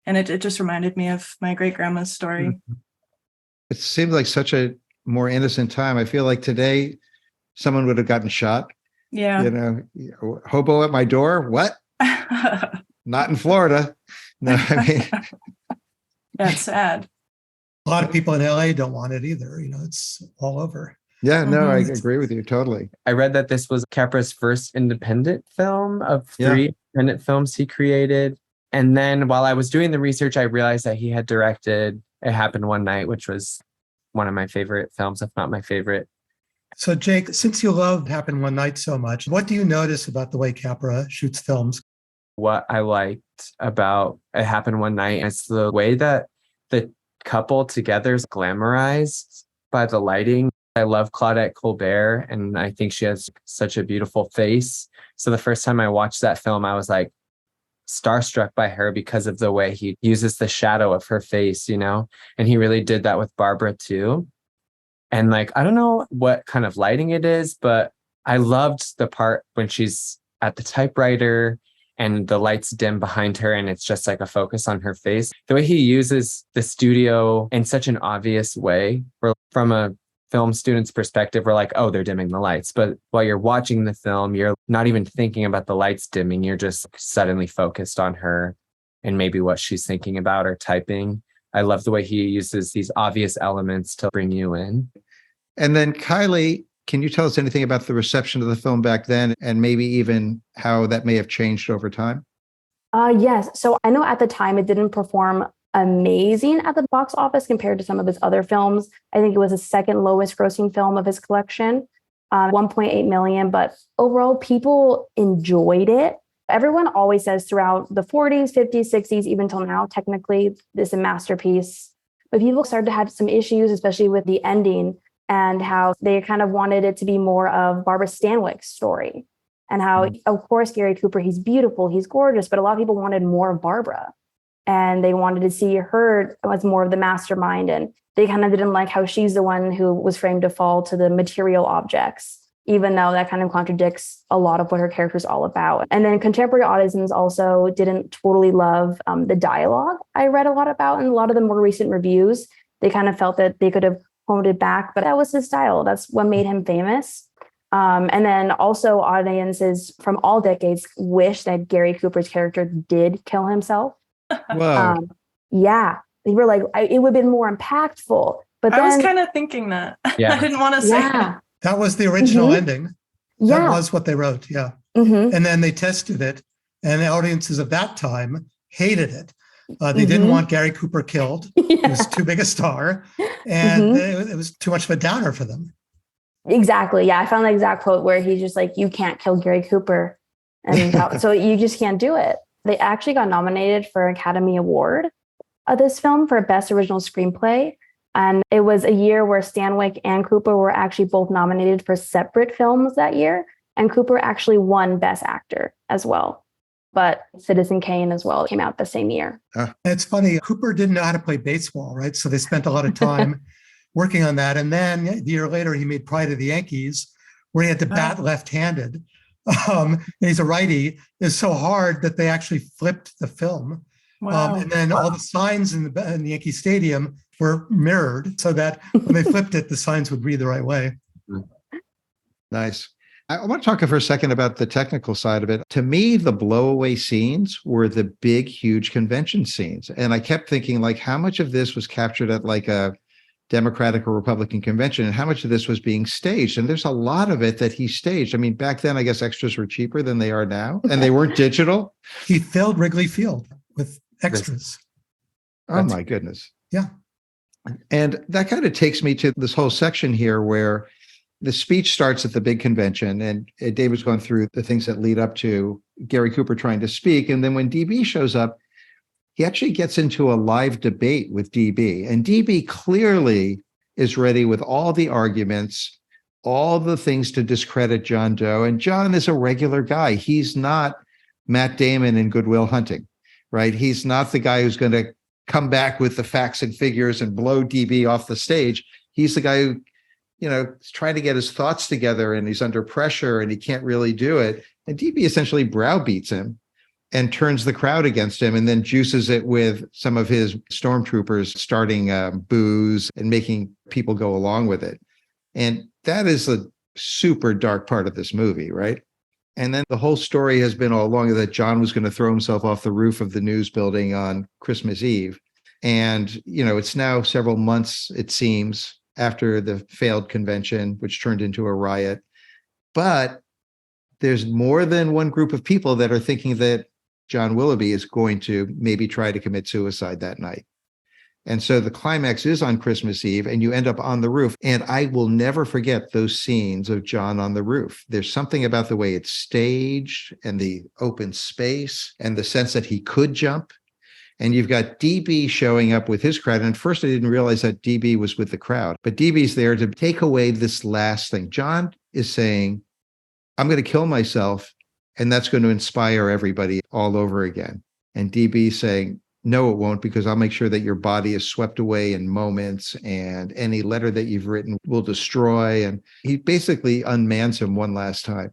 and it just reminded me of my great grandma's story. It seems like such a more innocent time. I feel like today someone would have gotten shot. Yeah. You know, hobo at my door. What? Not in Florida. No, I mean, that's sad. A lot of people in LA don't want it either. You know, it's all over. Yeah, no, I agree with you totally. I read that this was Capra's first independent film of 3 independent films he created. And then while I was doing the research, I realized that he had directed It Happened One Night, which was one of my favorite films, if not my favorite. So Jake, since you love Happened One Night so much, what do you notice about the way Capra shoots films? What I liked about It Happened One Night is the way that the couple together is glamorized by the lighting. I love Claudette Colbert, and I think she has such a beautiful face. So the first time I watched that film, I was like starstruck by her because of the way he uses the shadow of her face, you know? And he really did that with Barbara too. And like, I don't know what kind of lighting it is, but I loved the part when she's at the typewriter and the lights dim behind her and it's just like a focus on her face. The way he uses the studio in such an obvious way, where from a film student's perspective, we're like, oh, they're dimming the lights. But while you're watching the film, you're not even thinking about the lights dimming. You're just suddenly focused on her and maybe what she's thinking about or typing. I love the way he uses these obvious elements to bring you in. And then Kylie, can you tell us anything about the reception of the film back then and maybe even how that may have changed over time? Yes. So I know at the time it didn't perform amazing at the box office compared to some of his other films. I think it was the second lowest grossing film of his collection, 1.8 million. But overall, people enjoyed it. Everyone always says throughout the 40s, 50s, 60s, even till now, technically, this is a masterpiece. But people started to have some issues, especially with the ending and how they kind of wanted it to be more of Barbara Stanwyck's story. and how, of course, Gary Cooper, he's beautiful, he's gorgeous, but a lot of people wanted more of Barbara, and they wanted to see her as more of the mastermind. And they kind of didn't like how she's the one who was framed to fall to the material objects, even though that kind of contradicts a lot of what her character is all about. And then contemporary audiences also didn't totally love the dialogue I read a lot about in a lot of the more recent reviews. They kind of felt that they could have honed it back, but that was his style. That's what made him famous. And then also audiences from all decades wish that Gary Cooper's character did kill himself. Whoa. Yeah. They were like, it would have been more impactful. But I then, was kind of thinking that. Yeah. I didn't want to say yeah. That was the original ending. Yeah. That was what they wrote. Yeah. Mm-hmm. And then they tested it, and the audiences of that time hated it. They didn't want Gary Cooper killed. He was too big a star, and it was too much of a downer for them. Exactly. Yeah. I found the exact quote where he's just like, you can't kill Gary Cooper. And so you just can't do it. They actually got nominated for an Academy Award of this film for Best Original Screenplay. And it was a year where Stanwyck and Cooper were actually both nominated for separate films that year. And Cooper actually won Best Actor as well. But Citizen Kane as well came out the same year. It's funny. Cooper didn't know how to play baseball, right? So they spent a lot of time working on that. And then a year later, he made Pride of the Yankees, where he had to bat left-handed. And he's a righty. It's so hard that they actually flipped the film. Wow. And then all the signs in the Yankee Stadium were mirrored so that when they flipped it, the signs would read the right way. Nice. I want to talk for a second about the technical side of it. To me, the blowaway scenes were the big, huge convention scenes. And I kept thinking, like, how much of this was captured at like a Democratic or Republican convention, and how much of this was being staged? And there's a lot of it that he staged. I mean, back then, I guess extras were cheaper than they are now, and they weren't digital. He filled Wrigley Field with extras. Oh, my goodness. Yeah. And that kind of takes me to this whole section here where the speech starts at the big convention, and David's gone through the things that lead up to Gary Cooper trying to speak. And then when DB shows up, he actually gets into a live debate with DB. And DB clearly is ready with all the arguments, all the things to discredit John Doe. And John is a regular guy. He's not Matt Damon in Good Will Hunting, right? He's not the guy who's going to come back with the facts and figures and blow DB off the stage. He's the guy who, is trying to get his thoughts together, and he's under pressure and he can't really do it. And DB essentially browbeats him and turns the crowd against him, and then juices it with some of his stormtroopers starting booze and making people go along with it. And that is a super dark part of this movie, right? And then the whole story has been all along that John was going to throw himself off the roof of the news building on Christmas Eve. And, it's now several months, it seems, after the failed convention, which turned into a riot. But there's more than one group of people that are thinking that John Willoughby is going to maybe try to commit suicide that night. And so the climax is on Christmas Eve, and you end up on the roof. And I will never forget those scenes of John on the roof. There's something about the way it's staged and the open space and the sense that he could jump. And you've got DB showing up with his crowd. And at first I didn't realize that DB was with the crowd, but DB's there to take away this last thing. John is saying, I'm going to kill myself, and that's going to inspire everybody all over again. And DB saying, no, it won't, because I'll make sure that your body is swept away in moments, and any letter that you've written will destroy. And he basically unmans him one last time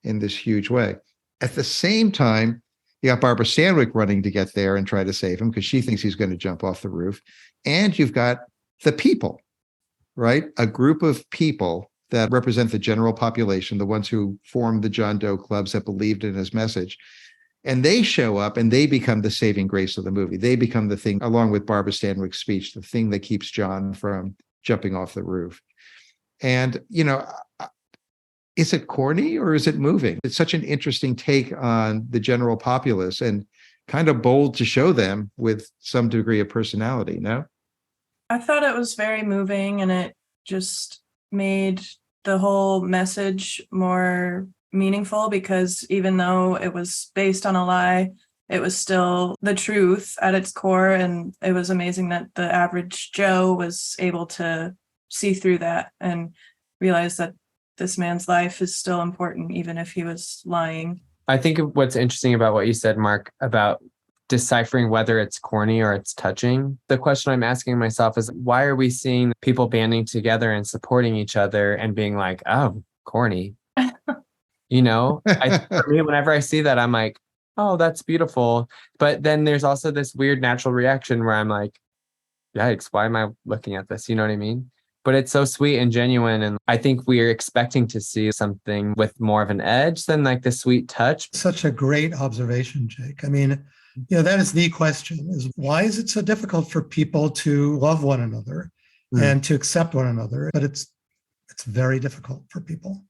in this huge way. At the same time, you got Barbara Stanwyck running to get there and try to save him because she thinks he's going to jump off the roof. And you've got the people, right? A group of people that represent the general population, the ones who formed the John Doe clubs that believed in his message. And they show up and they become the saving grace of the movie. They become the thing, along with Barbara Stanwyck's speech, the thing that keeps John from jumping off the roof. And, is it corny or is it moving? It's such an interesting take on the general populace and kind of bold to show them with some degree of personality, no? I thought it was very moving, and it just made the whole message more meaningful, because even though it was based on a lie, it was still the truth at its core. And it was amazing that the average Joe was able to see through that and realize that this man's life is still important, even if he was lying. I think what's interesting about what you said, Mark, about deciphering whether it's corny or it's touching. The question I'm asking myself is, why are we seeing people banding together and supporting each other and being like, oh, corny? For me, whenever I see that, I'm like, oh, that's beautiful. But then there's also this weird natural reaction where I'm like, yikes, why am I looking at this? You know what I mean? But it's so sweet and genuine. And I think we're expecting to see something with more of an edge than like the sweet touch. Such a great observation, Jake. I mean, that is the question, is why is it so difficult for people to love one another and to accept one another? But it's very difficult for people.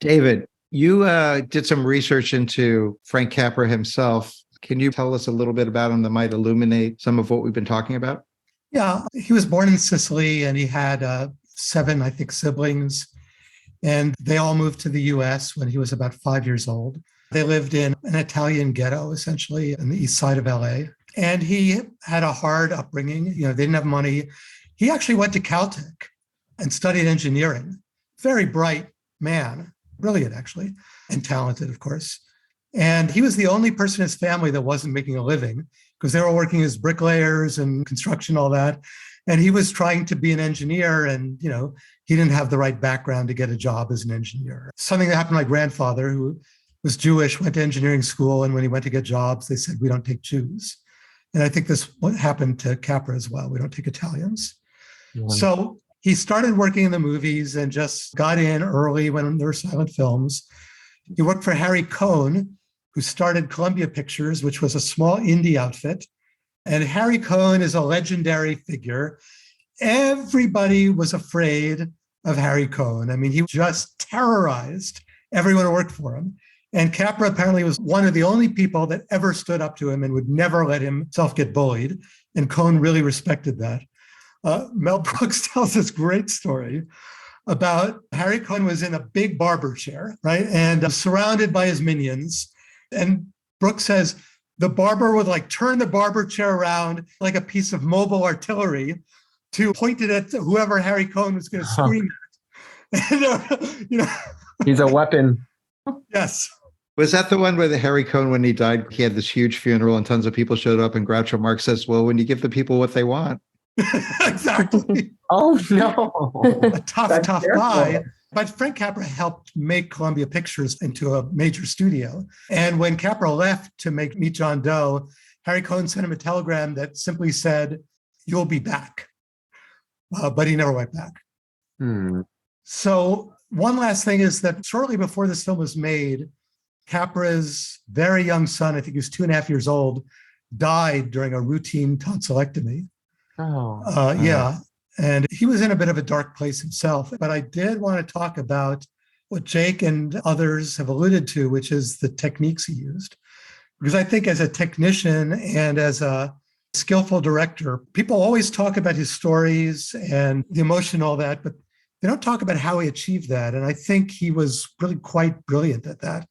David, you did some research into Frank Capra himself. Can you tell us a little bit about him that might illuminate some of what we've been talking about? Yeah, he was born in Sicily and he had 7, I think, siblings. And they all moved to the US when he was about 5 years old. They lived in an Italian ghetto, essentially, on the east side of LA. And he had a hard upbringing. They didn't have money. He actually went to Caltech and studied engineering. Very bright man, brilliant, actually, and talented, of course. And he was the only person in his family that wasn't making a living because they were working as bricklayers and construction, all that. And he was trying to be an engineer and, he didn't have the right background to get a job as an engineer. Something that happened to my grandfather, who was Jewish, went to engineering school. And when he went to get jobs, they said, we don't take Jews. And I think this what happened to Capra as well. We don't take Italians. Yeah. So he started working in the movies and just got in early when there were silent films. He worked for Harry Cohn, who started Columbia Pictures, which was a small indie outfit. And Harry Cohn is a legendary figure. Everybody was afraid of Harry Cohn. I mean, he just terrorized everyone who worked for him. And Capra apparently was one of the only people that ever stood up to him and would never let himself get bullied. And Cohn really respected that. Mel Brooks tells this great story about Harry Cohn was in a big barber chair, right? And surrounded by his minions. And Brooks says the barber would turn the barber chair around like a piece of mobile artillery to point it at whoever Harry Cohn was going to scream at. And, he's a weapon. Yes. Was that the one where the Harry Cohn, when he died, he had this huge funeral and tons of people showed up and Groucho Marx says, well, when you give the people what they want. Exactly. Oh, no. A tough guy. But Frank Capra helped make Columbia Pictures into a major studio. And when Capra left to make Meet John Doe, Harry Cohn sent him a telegram that simply said, you'll be back. But he never went back. So one last thing is that shortly before this film was made, Capra's very young son, I think he was 2.5 years old, died during a routine tonsillectomy. Yeah. And he was in a bit of a dark place himself. But I did want to talk about what Jake and others have alluded to, which is the techniques he used. Because I think as a technician and as a skillful director, people always talk about his stories and the emotion, all that, but they don't talk about how he achieved that. And I think he was really quite brilliant at that.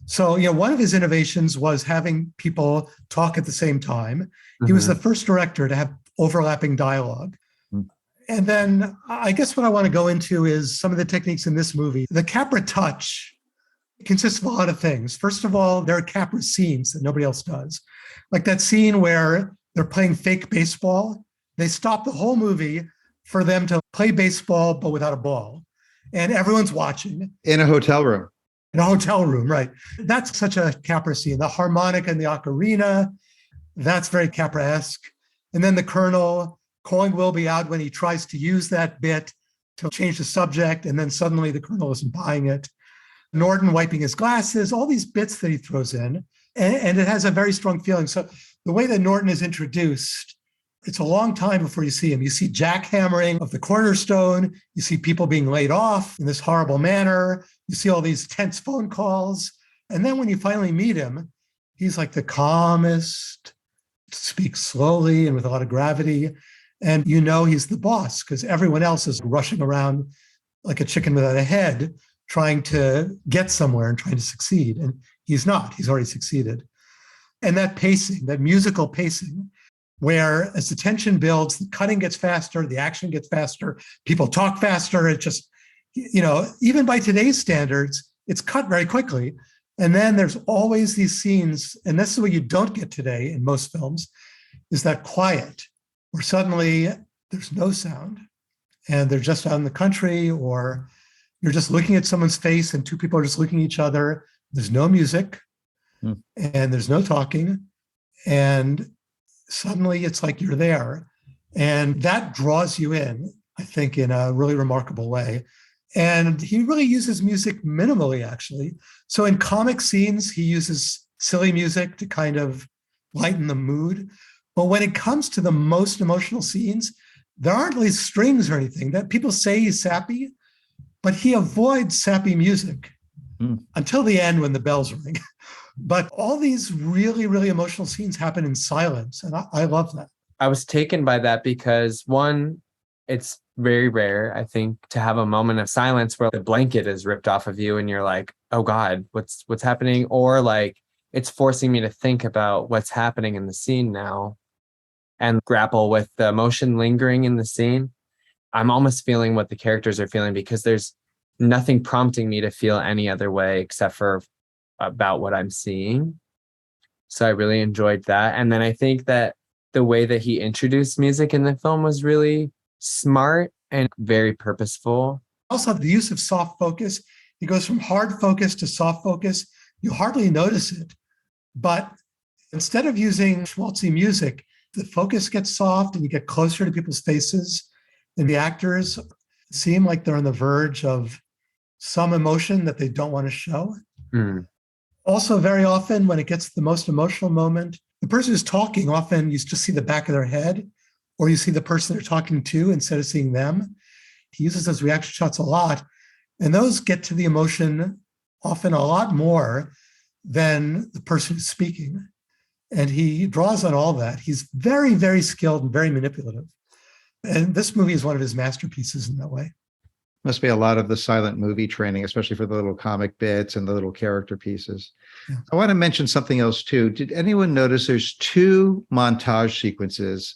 So, one of his innovations was having people talk at the same time. Mm-hmm. He was the first director to have overlapping dialogue. Mm-hmm. And then I guess what I want to go into is some of the techniques in this movie. The Capra touch consists of a lot of things. First of all, there are Capra scenes that nobody else does. Like that scene where they're playing fake baseball. They stop the whole movie for them to play baseball, but without a ball. And everyone's watching. In a hotel room. In a hotel room, right. That's such a Capra scene. The harmonica and the ocarina, that's very Capra-esque. And then the Colonel calling Wilby out when he tries to use that bit to change the subject, and then suddenly the Colonel isn't buying it. Norton wiping his glasses, all these bits that he throws in, and it has a very strong feeling. So the way that Norton is introduced, it's a long time before you see him. You see jackhammering of the cornerstone. You see people being laid off in this horrible manner. You see all these tense phone calls. And then when you finally meet him, he's like the calmest, speaks slowly and with a lot of gravity. And he's the boss because everyone else is rushing around like a chicken without a head, trying to get somewhere and trying to succeed. And he's not. He's already succeeded. And that pacing, that musical pacing, where as the tension builds, the cutting gets faster, the action gets faster, people talk faster. Even by today's standards, it's cut very quickly. And then there's always these scenes, and this is what you don't get today in most films, is that quiet, where suddenly there's no sound, and they're just out in the country, or you're just looking at someone's face and two people are just looking at each other. There's no music, and there's no talking, and suddenly it's like you're there. And that draws you in, I think, in a really remarkable way. And he really uses music minimally, actually. So in comic scenes, he uses silly music to kind of lighten the mood. But when it comes to the most emotional scenes, there aren't really strings or anything. That people say he's sappy, but he avoids sappy music until the end when the bells ring. But all these really, really emotional scenes happen in silence. And I love that. I was taken by that because, one, it's very rare, I think, to have a moment of silence where the blanket is ripped off of you and you're like, oh God, what's happening? Or like, it's forcing me to think about what's happening in the scene now and grapple with the emotion lingering in the scene. I'm almost feeling what the characters are feeling because there's nothing prompting me to feel any other way except for about what I'm seeing. So I really enjoyed that. And then I think that the way that he introduced music in the film was really smart and very purposeful. Also, the use of soft focus. He goes from hard focus to soft focus. You hardly notice it. But instead of using schmaltzy music, the focus gets soft and you get closer to people's faces. And the actors seem like they're on the verge of some emotion that they don't want to show. Also, very often when it gets to the most emotional moment, the person who's talking, often you just see the back of their head, or you see the person they're talking to instead of seeing them. He uses those reaction shots a lot, and those get to the emotion often a lot more than the person who's speaking. And he draws on all that. He's very, very skilled and very manipulative. And this movie is one of his masterpieces in that way. Must be a lot of the silent movie training, especially for the little comic bits and the little character pieces. Yeah. I want to mention something else too. Did anyone notice there's two montage sequences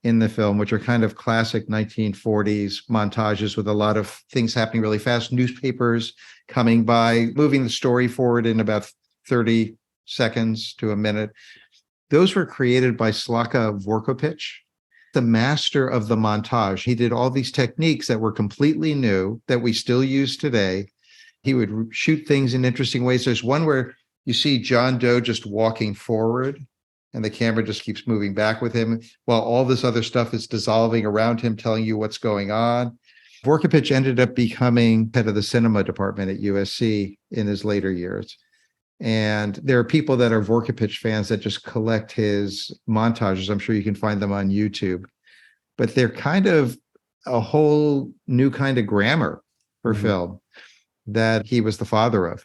in the film, which are kind of classic 1940s montages with a lot of things happening really fast, newspapers coming by, moving the story forward in about 30 seconds to a minute. Those were created by Slaka Vorkopich, the master of the montage. He did all these techniques that were completely new that we still use today. He would shoot things in interesting ways. There's one where you see John Doe just walking forward and the camera just keeps moving back with him while all this other stuff is dissolving around him, telling you what's going on. Vorkopich ended up becoming head of the cinema department at USC in his later years. And there are people that are Vorkopich fans that just collect his montages. I'm sure you can find them on YouTube. But they're kind of a whole new kind of grammar for film that he was the father of.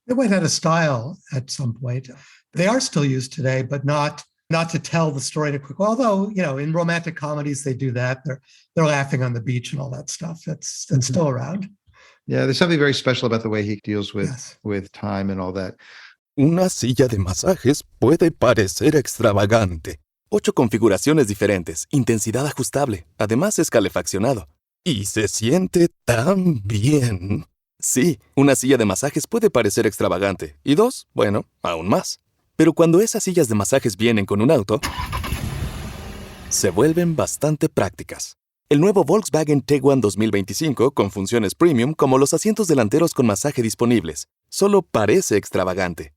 They went out of style at some point. They are still used today, but not to tell the story in a quick. Although, in romantic comedies, they do that. They're laughing on the beach and all that stuff. That's still around. Yeah, there's something very special about the way he deals with time and all that. Una silla de masajes puede parecer extravagante. 8 configuraciones diferentes, intensidad ajustable, además es calefaccionado. Y se siente tan bien. Sí, una silla de masajes puede parecer extravagante. Y 2, bueno, aún más. Pero cuando esas sillas de masajes vienen con un auto, se vuelven bastante prácticas. El nuevo Volkswagen Tiguan 2025 con funciones premium como los asientos delanteros con masaje disponibles. Solo parece extravagante.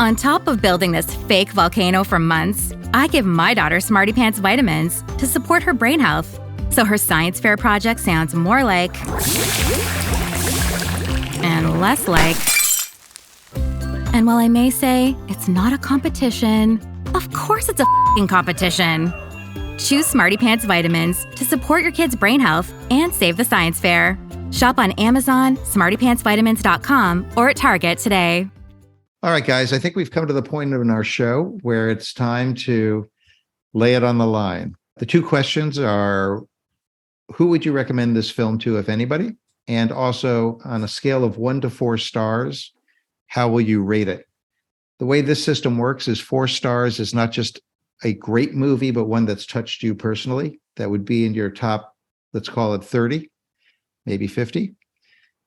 On top of building this fake volcano for months, I give my daughter Smarty Pants vitamins to support her brain health. So her science fair project sounds more like and less like. And while I may say it's not a competition, of course it's a f***ing competition. Choose Smarty Pants vitamins to support your kids' brain health and save the science fair. Shop on Amazon, smartypantsvitamins.com, or at Target today. All right, guys, I think we've come to the point in our show where it's time to lay it on the line. The two questions are, who would you recommend this film to, if anybody? And also, on a scale of 1 to 4 stars, how will you rate it? The way this system works is 4 stars is not just a great movie, but one that's touched you personally. That would be in your top, let's call it 30, maybe 50.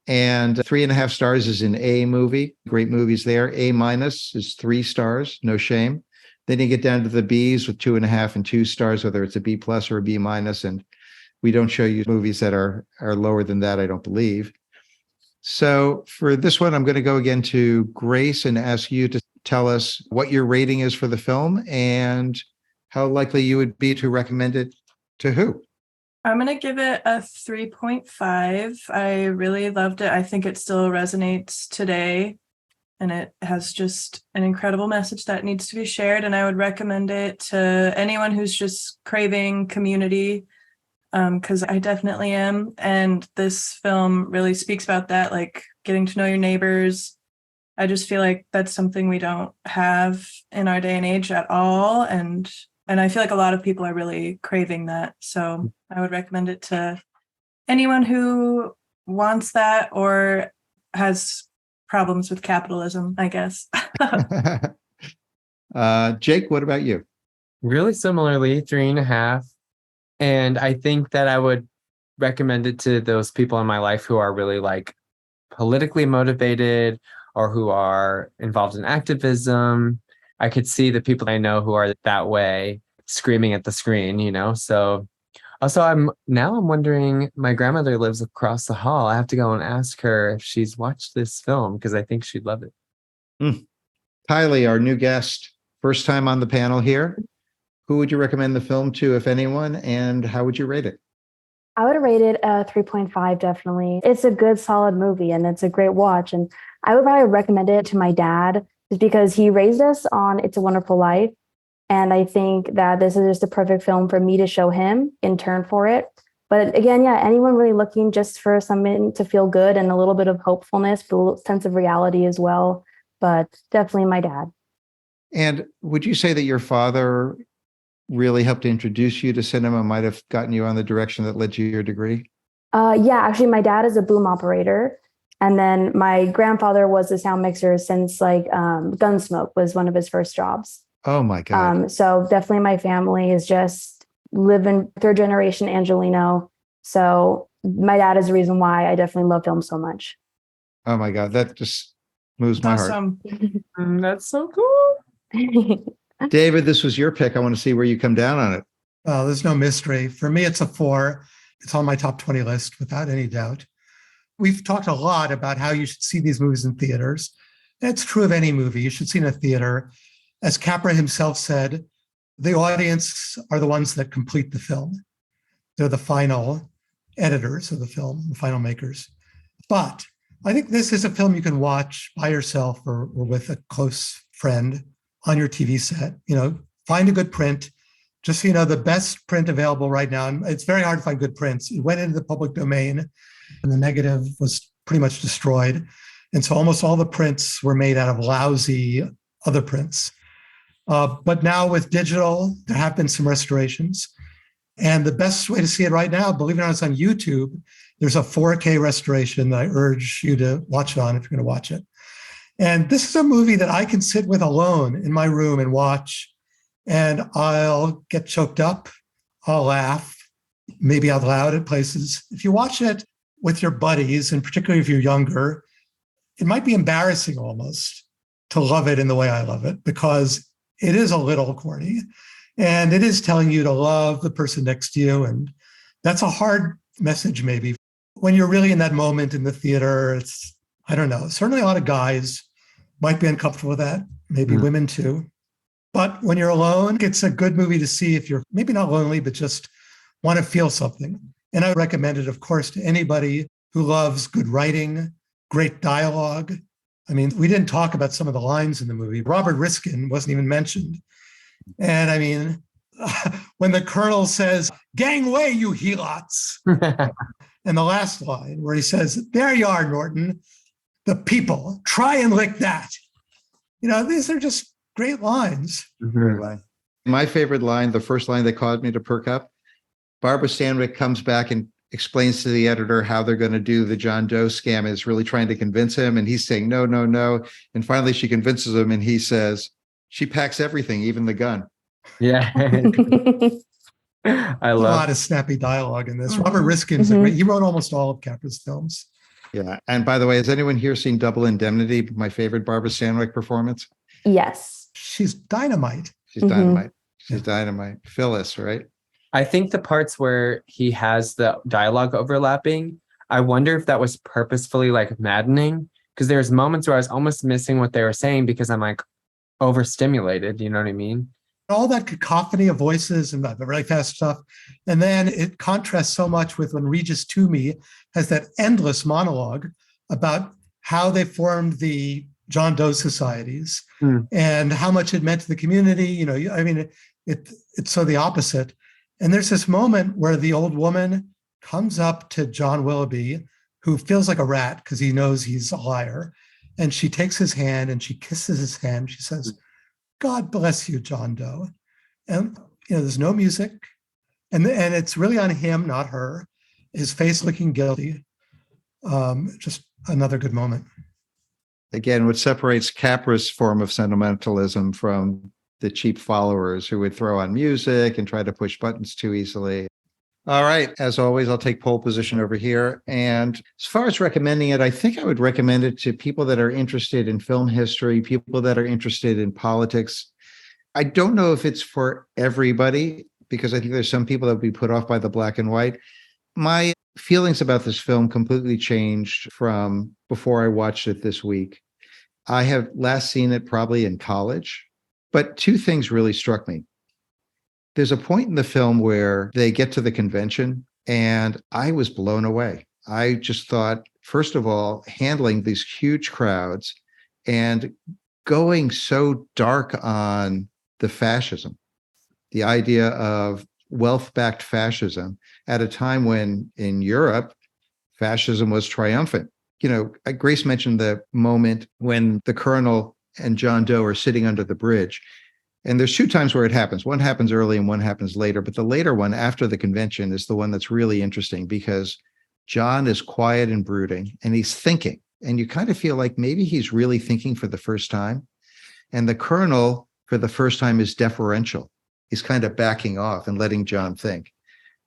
And 3.5 stars is an A movie. Great movies there. A minus is 3 stars. No shame. Then you get down to the Bs with 2.5 and 2 stars, whether it's a B plus or a B minus. And we don't show you movies that are lower than that, I don't believe. So for this one, I'm going to go again to Grace and ask you to tell us what your rating is for the film and how likely you would be to recommend it to who. I'm going to give it a 3.5. I really loved it. I think it still resonates today, and it has just an incredible message that needs to be shared. And I would recommend it to anyone who's just craving community, because I definitely am. And this film really speaks about that, like getting to know your neighbors. I just feel like that's something we don't have in our day and age at all. And I feel like a lot of people are really craving that. So I would recommend it to anyone who wants that or has problems with capitalism, I guess. Jake, what about you? Really similarly, 3.5. And I think that I would recommend it to those people in my life who are really like politically motivated or who are involved in activism. I could see the people I know who are that way screaming at the screen, you know? So also I'm wondering, my grandmother lives across the hall. I have to go and ask her if she's watched this film because I think she'd love it. Kylie, our new guest, first time on the panel here. Who would you recommend the film to, if anyone, and how would you rate it? I would rate it a 3.5, definitely. It's a good, solid movie, and it's a great watch. And I would probably recommend it to my dad just because he raised us on It's a Wonderful Life. And I think that this is just a perfect film for me to show him in turn for it. But again, yeah, anyone really looking just for something to feel good and a little bit of hopefulness, but a sense of reality as well. But definitely my dad. And would you say that your father really helped introduce you to cinema, might have gotten you on the direction that led to your degree? Yeah, actually, my dad is a boom operator. And then my grandfather was a sound mixer since Gunsmoke was one of his first jobs. Oh my God. So definitely my family is just living third generation Angelino. So my dad is the reason why I definitely love film so much. Oh my God. That just moves my heart. That's so cool. David, this was your pick. I want to see where you come down on it. There's no mystery. For me, it's a 4. It's on my top 20 list without any doubt. We've talked a lot about how you should see these movies in theaters. That's true of any movie. You should see in a theater. As Capra himself said, the audience are the ones that complete the film. They're the final editors of the film, the final makers. But I think this is a film you can watch by yourself or with a close friend on your TV set. You know, find a good print. Just so you know, the best print available right now, and it's very hard to find good prints. It went into the public domain and the negative was pretty much destroyed. And so almost all the prints were made out of lousy other prints. But now with digital, there have been some restorations. And the best way to see it right now, believe it or not, it's on YouTube. There's a 4K restoration that I urge you to watch it on if you're going to watch it. And this is a movie that I can sit with alone in my room and watch. And I'll get choked up. I'll laugh, maybe out loud at places. If you watch it with your buddies, and particularly if you're younger, it might be embarrassing almost to love it in the way I love it, because it is a little corny and it is telling you to love the person next to you. And that's a hard message, maybe. When you're really in that moment in the theater, it's, I don't know, certainly a lot of guys might be uncomfortable with that, maybe women too. But when you're alone, it's a good movie to see if you're maybe not lonely, but just want to feel something. And I recommend it, of course, to anybody who loves good writing, great dialogue. I mean, we didn't talk about some of the lines in the movie. Robert Riskin wasn't even mentioned. And I mean, when the colonel says, "Gang way, you helots." And the last line where he says, "There you are, Norton. The people, try and lick that." You know, these are just great lines. My favorite line, the first line that caused me to perk up, Barbara Stanwyck comes back and explains to the editor how they're going to do the John Doe scam, is really trying to convince him. And he's saying, no, no, no. And finally she convinces him and he says, "She packs everything, even the gun." Yeah. I love a lot of snappy dialogue in this. Robert Riskin's he wrote almost all of Capra's films. Yeah. And by the way, has anyone here seen Double Indemnity, my favorite Barbara Stanwyck performance? Yes. She's dynamite. She's dynamite. She's dynamite. Phyllis, right? I think the parts where he has the dialogue overlapping, I wonder if that was purposefully like maddening, because there's moments where I was almost missing what they were saying because I'm like overstimulated. You know what I mean? All that cacophony of voices and the really fast stuff. And then it contrasts so much with when Regis Toomey has that endless monologue about how they formed the John Doe societies and how much it meant to the community. You know, I mean, it's so the opposite. And there's this moment where the old woman comes up to John Willoughby, who feels like a rat because he knows he's a liar. And she takes his hand and she kisses his hand. She says, "God bless you, John Doe." And, you know, there's no music. And it's really on him, not her. His face looking guilty. Just another good moment. Again, what separates Capra's form of sentimentalism from the cheap followers who would throw on music and try to push buttons too easily. All right. As always, I'll take pole position over here. And as far as recommending it, I think I would recommend it to people that are interested in film history, people that are interested in politics. I don't know if it's for everybody, because I think there's some people that would be put off by the black and white. My feelings about this film completely changed from before I watched it this week. I have last seen it probably in college, but two things really struck me. There's a point in the film where they get to the convention and I was blown away. I just thought, first of all, handling these huge crowds and going so dark on the fascism, the idea of wealth-backed fascism at a time when in Europe, fascism was triumphant. You know, Grace mentioned the moment when the colonel and John Doe are sitting under the bridge. And there's two times where it happens. One happens early and one happens later. But the later one after the convention is the one that's really interesting because John is quiet and brooding and he's thinking. And you kind of feel like maybe he's really thinking for the first time. And the colonel, for the first time, is deferential. He's kind of backing off and letting John think.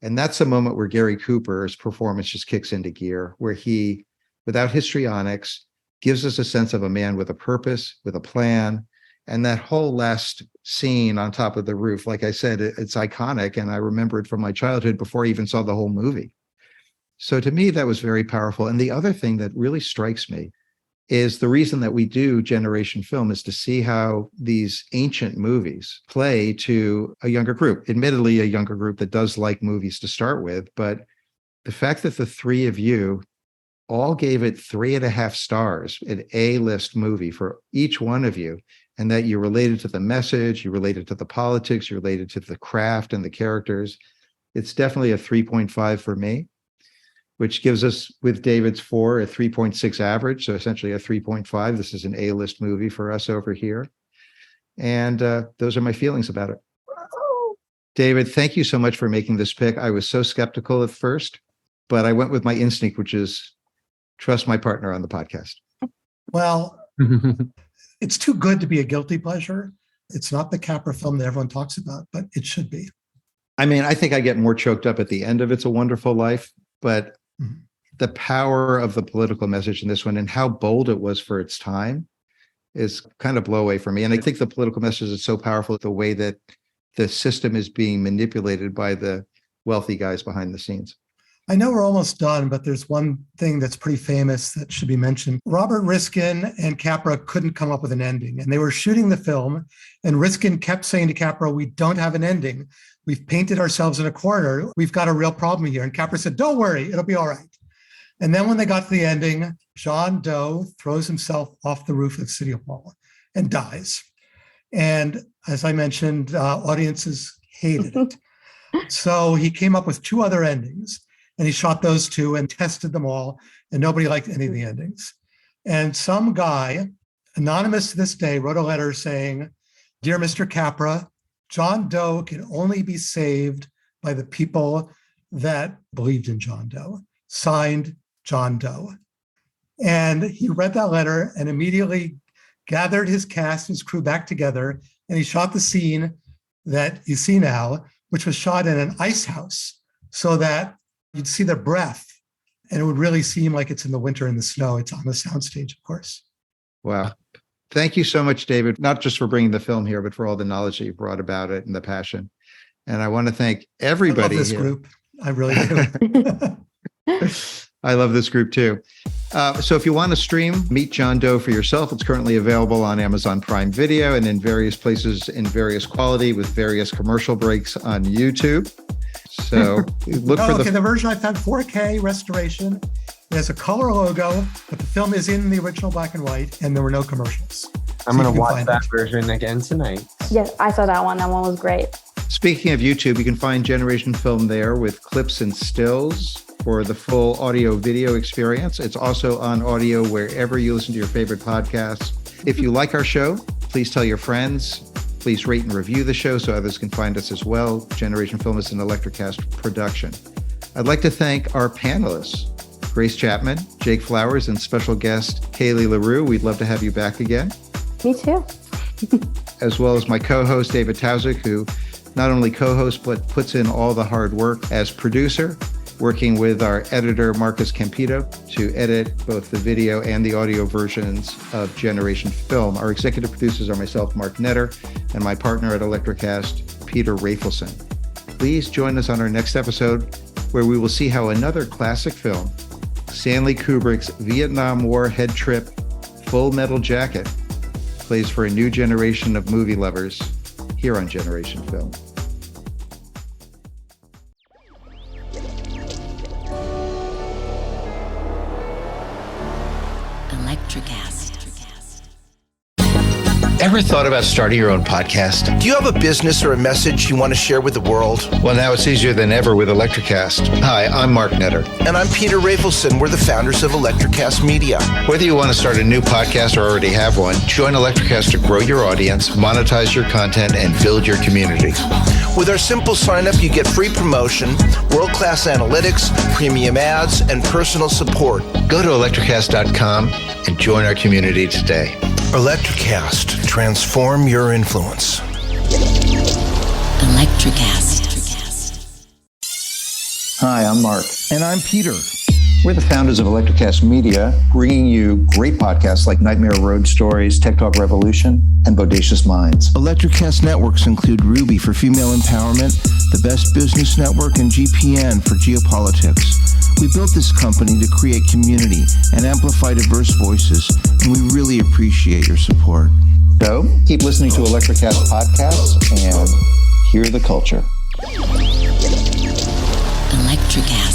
And that's a moment where Gary Cooper's performance just kicks into gear, where he, without histrionics, gives us a sense of a man with a purpose, with a plan. And that whole last scene on top of the roof, like I said, it's iconic. And I remember it from my childhood before I even saw the whole movie. So to me, that was very powerful. And the other thing that really strikes me is the reason that we do Generation Film is to see how these ancient movies play to a younger group, admittedly a younger group that does like movies to start with. But the fact that the three of you all gave it 3.5 stars, an A-list movie for each one of you, and that you related to the message, you related to the politics, you related to the craft and the characters. It's definitely a 3.5 for me, which gives us, with David's 4, a 3.6 average. So essentially a 3.5. This is an A-list movie for us over here. And those are my feelings about it. David, thank you so much for making this pick. I was so skeptical at first, but I went with my instinct, which is trust my partner on the podcast. Well, it's too good to be a guilty pleasure. It's not the Capra film that everyone talks about, but it should be. I mean, I think I get more choked up at the end of It's a Wonderful Life, but the power of the political message in this one and how bold it was for its time is kind of blow away for me. And I think the political message is so powerful, the way that the system is being manipulated by the wealthy guys behind the scenes. I know we're almost done, but there's one thing that's pretty famous that should be mentioned. Robert Riskin and Capra couldn't come up with an ending, and they were shooting the film, and Riskin kept saying to Capra, "We don't have an ending. We've painted ourselves in a corner. We've got a real problem here." And Capra said, "Don't worry, it'll be all right." And then when they got to the ending, John Doe throws himself off the roof of City Hall and dies. And as I mentioned, audiences hated it. So he came up with 2 other endings. And he shot those 2 and tested them all, and nobody liked any of the endings. And some guy, anonymous to this day, wrote a letter saying, "Dear Mr. Capra, John Doe can only be saved by the people that believed in John Doe." Signed, John Doe. And he read that letter and immediately gathered his cast, his crew back together, and he shot the scene that you see now, which was shot in an ice house so that you'd see their breath And it would really seem like it's in the winter in the snow. It's on the soundstage, of course. Wow. Thank you so much, David, not just for bringing the film here, but for all the knowledge that you brought about it and the passion. And I want to thank everybody I love this here. Group. I really do. I love this group too. So if you want to stream Meet John Doe for yourself, it's currently available on Amazon Prime Video and in various places in various quality with various commercial breaks on YouTube. So look for the version I've had 4K restoration. It has a color logo, but the film is in the original black and white, and there were no commercials. I'm going to watch that version again tonight. Yes, I saw that one. That one was great. Speaking of YouTube, you can find Generation Film there with clips and stills for the full audio video experience. It's also on audio wherever you listen to your favorite podcasts. If you like our show, please tell your friends. Please rate and review the show so others can find us as well. Generation Film is an Electrocast production. I'd like to thank our panelists, Grace Chapman, Jake Flowers, and special guest Kaylee LaRue. We'd love to have you back again. Me too. As well as my co-host, David Tauzik, who not only co-hosts, but puts in all the hard work as producer, working with our editor, Marcus Campito, to edit both the video and the audio versions of Generation Film. Our executive producers are myself, Mark Netter, and my partner at Electrocast, Peter Rafelson. Please join us on our next episode, where we will see how another classic film, Stanley Kubrick's Vietnam War head trip, Full Metal Jacket, plays for a new generation of movie lovers here on Generation Film. Ever thought about starting your own podcast? Do you have a business or a message you want to share with the world? Well, now it's easier than ever with Electrocast. Hi, I'm Mark Netter. And I'm Peter Rafelson. We're the founders of Electrocast Media. Whether you want to start a new podcast or already have one, join Electrocast to grow your audience, monetize your content, and build your community. With our simple sign-up, you get free promotion, world-class analytics, premium ads, and personal support. Go to electrocast.com and join our community today. Electrocast. Transform your influence. Electrocast. Hi, I'm Mark. And I'm Peter. We're the founders of Electrocast Media, bringing you great podcasts like Nightmare Road Stories, Tech Talk Revolution, and Bodacious Minds. Electrocast networks include Ruby for female empowerment, the Best Business Network, and GPN for geopolitics. We built this company to create community and amplify diverse voices, and we really appreciate your support. So keep listening to Electrocast podcasts and hear the culture. Electrocast.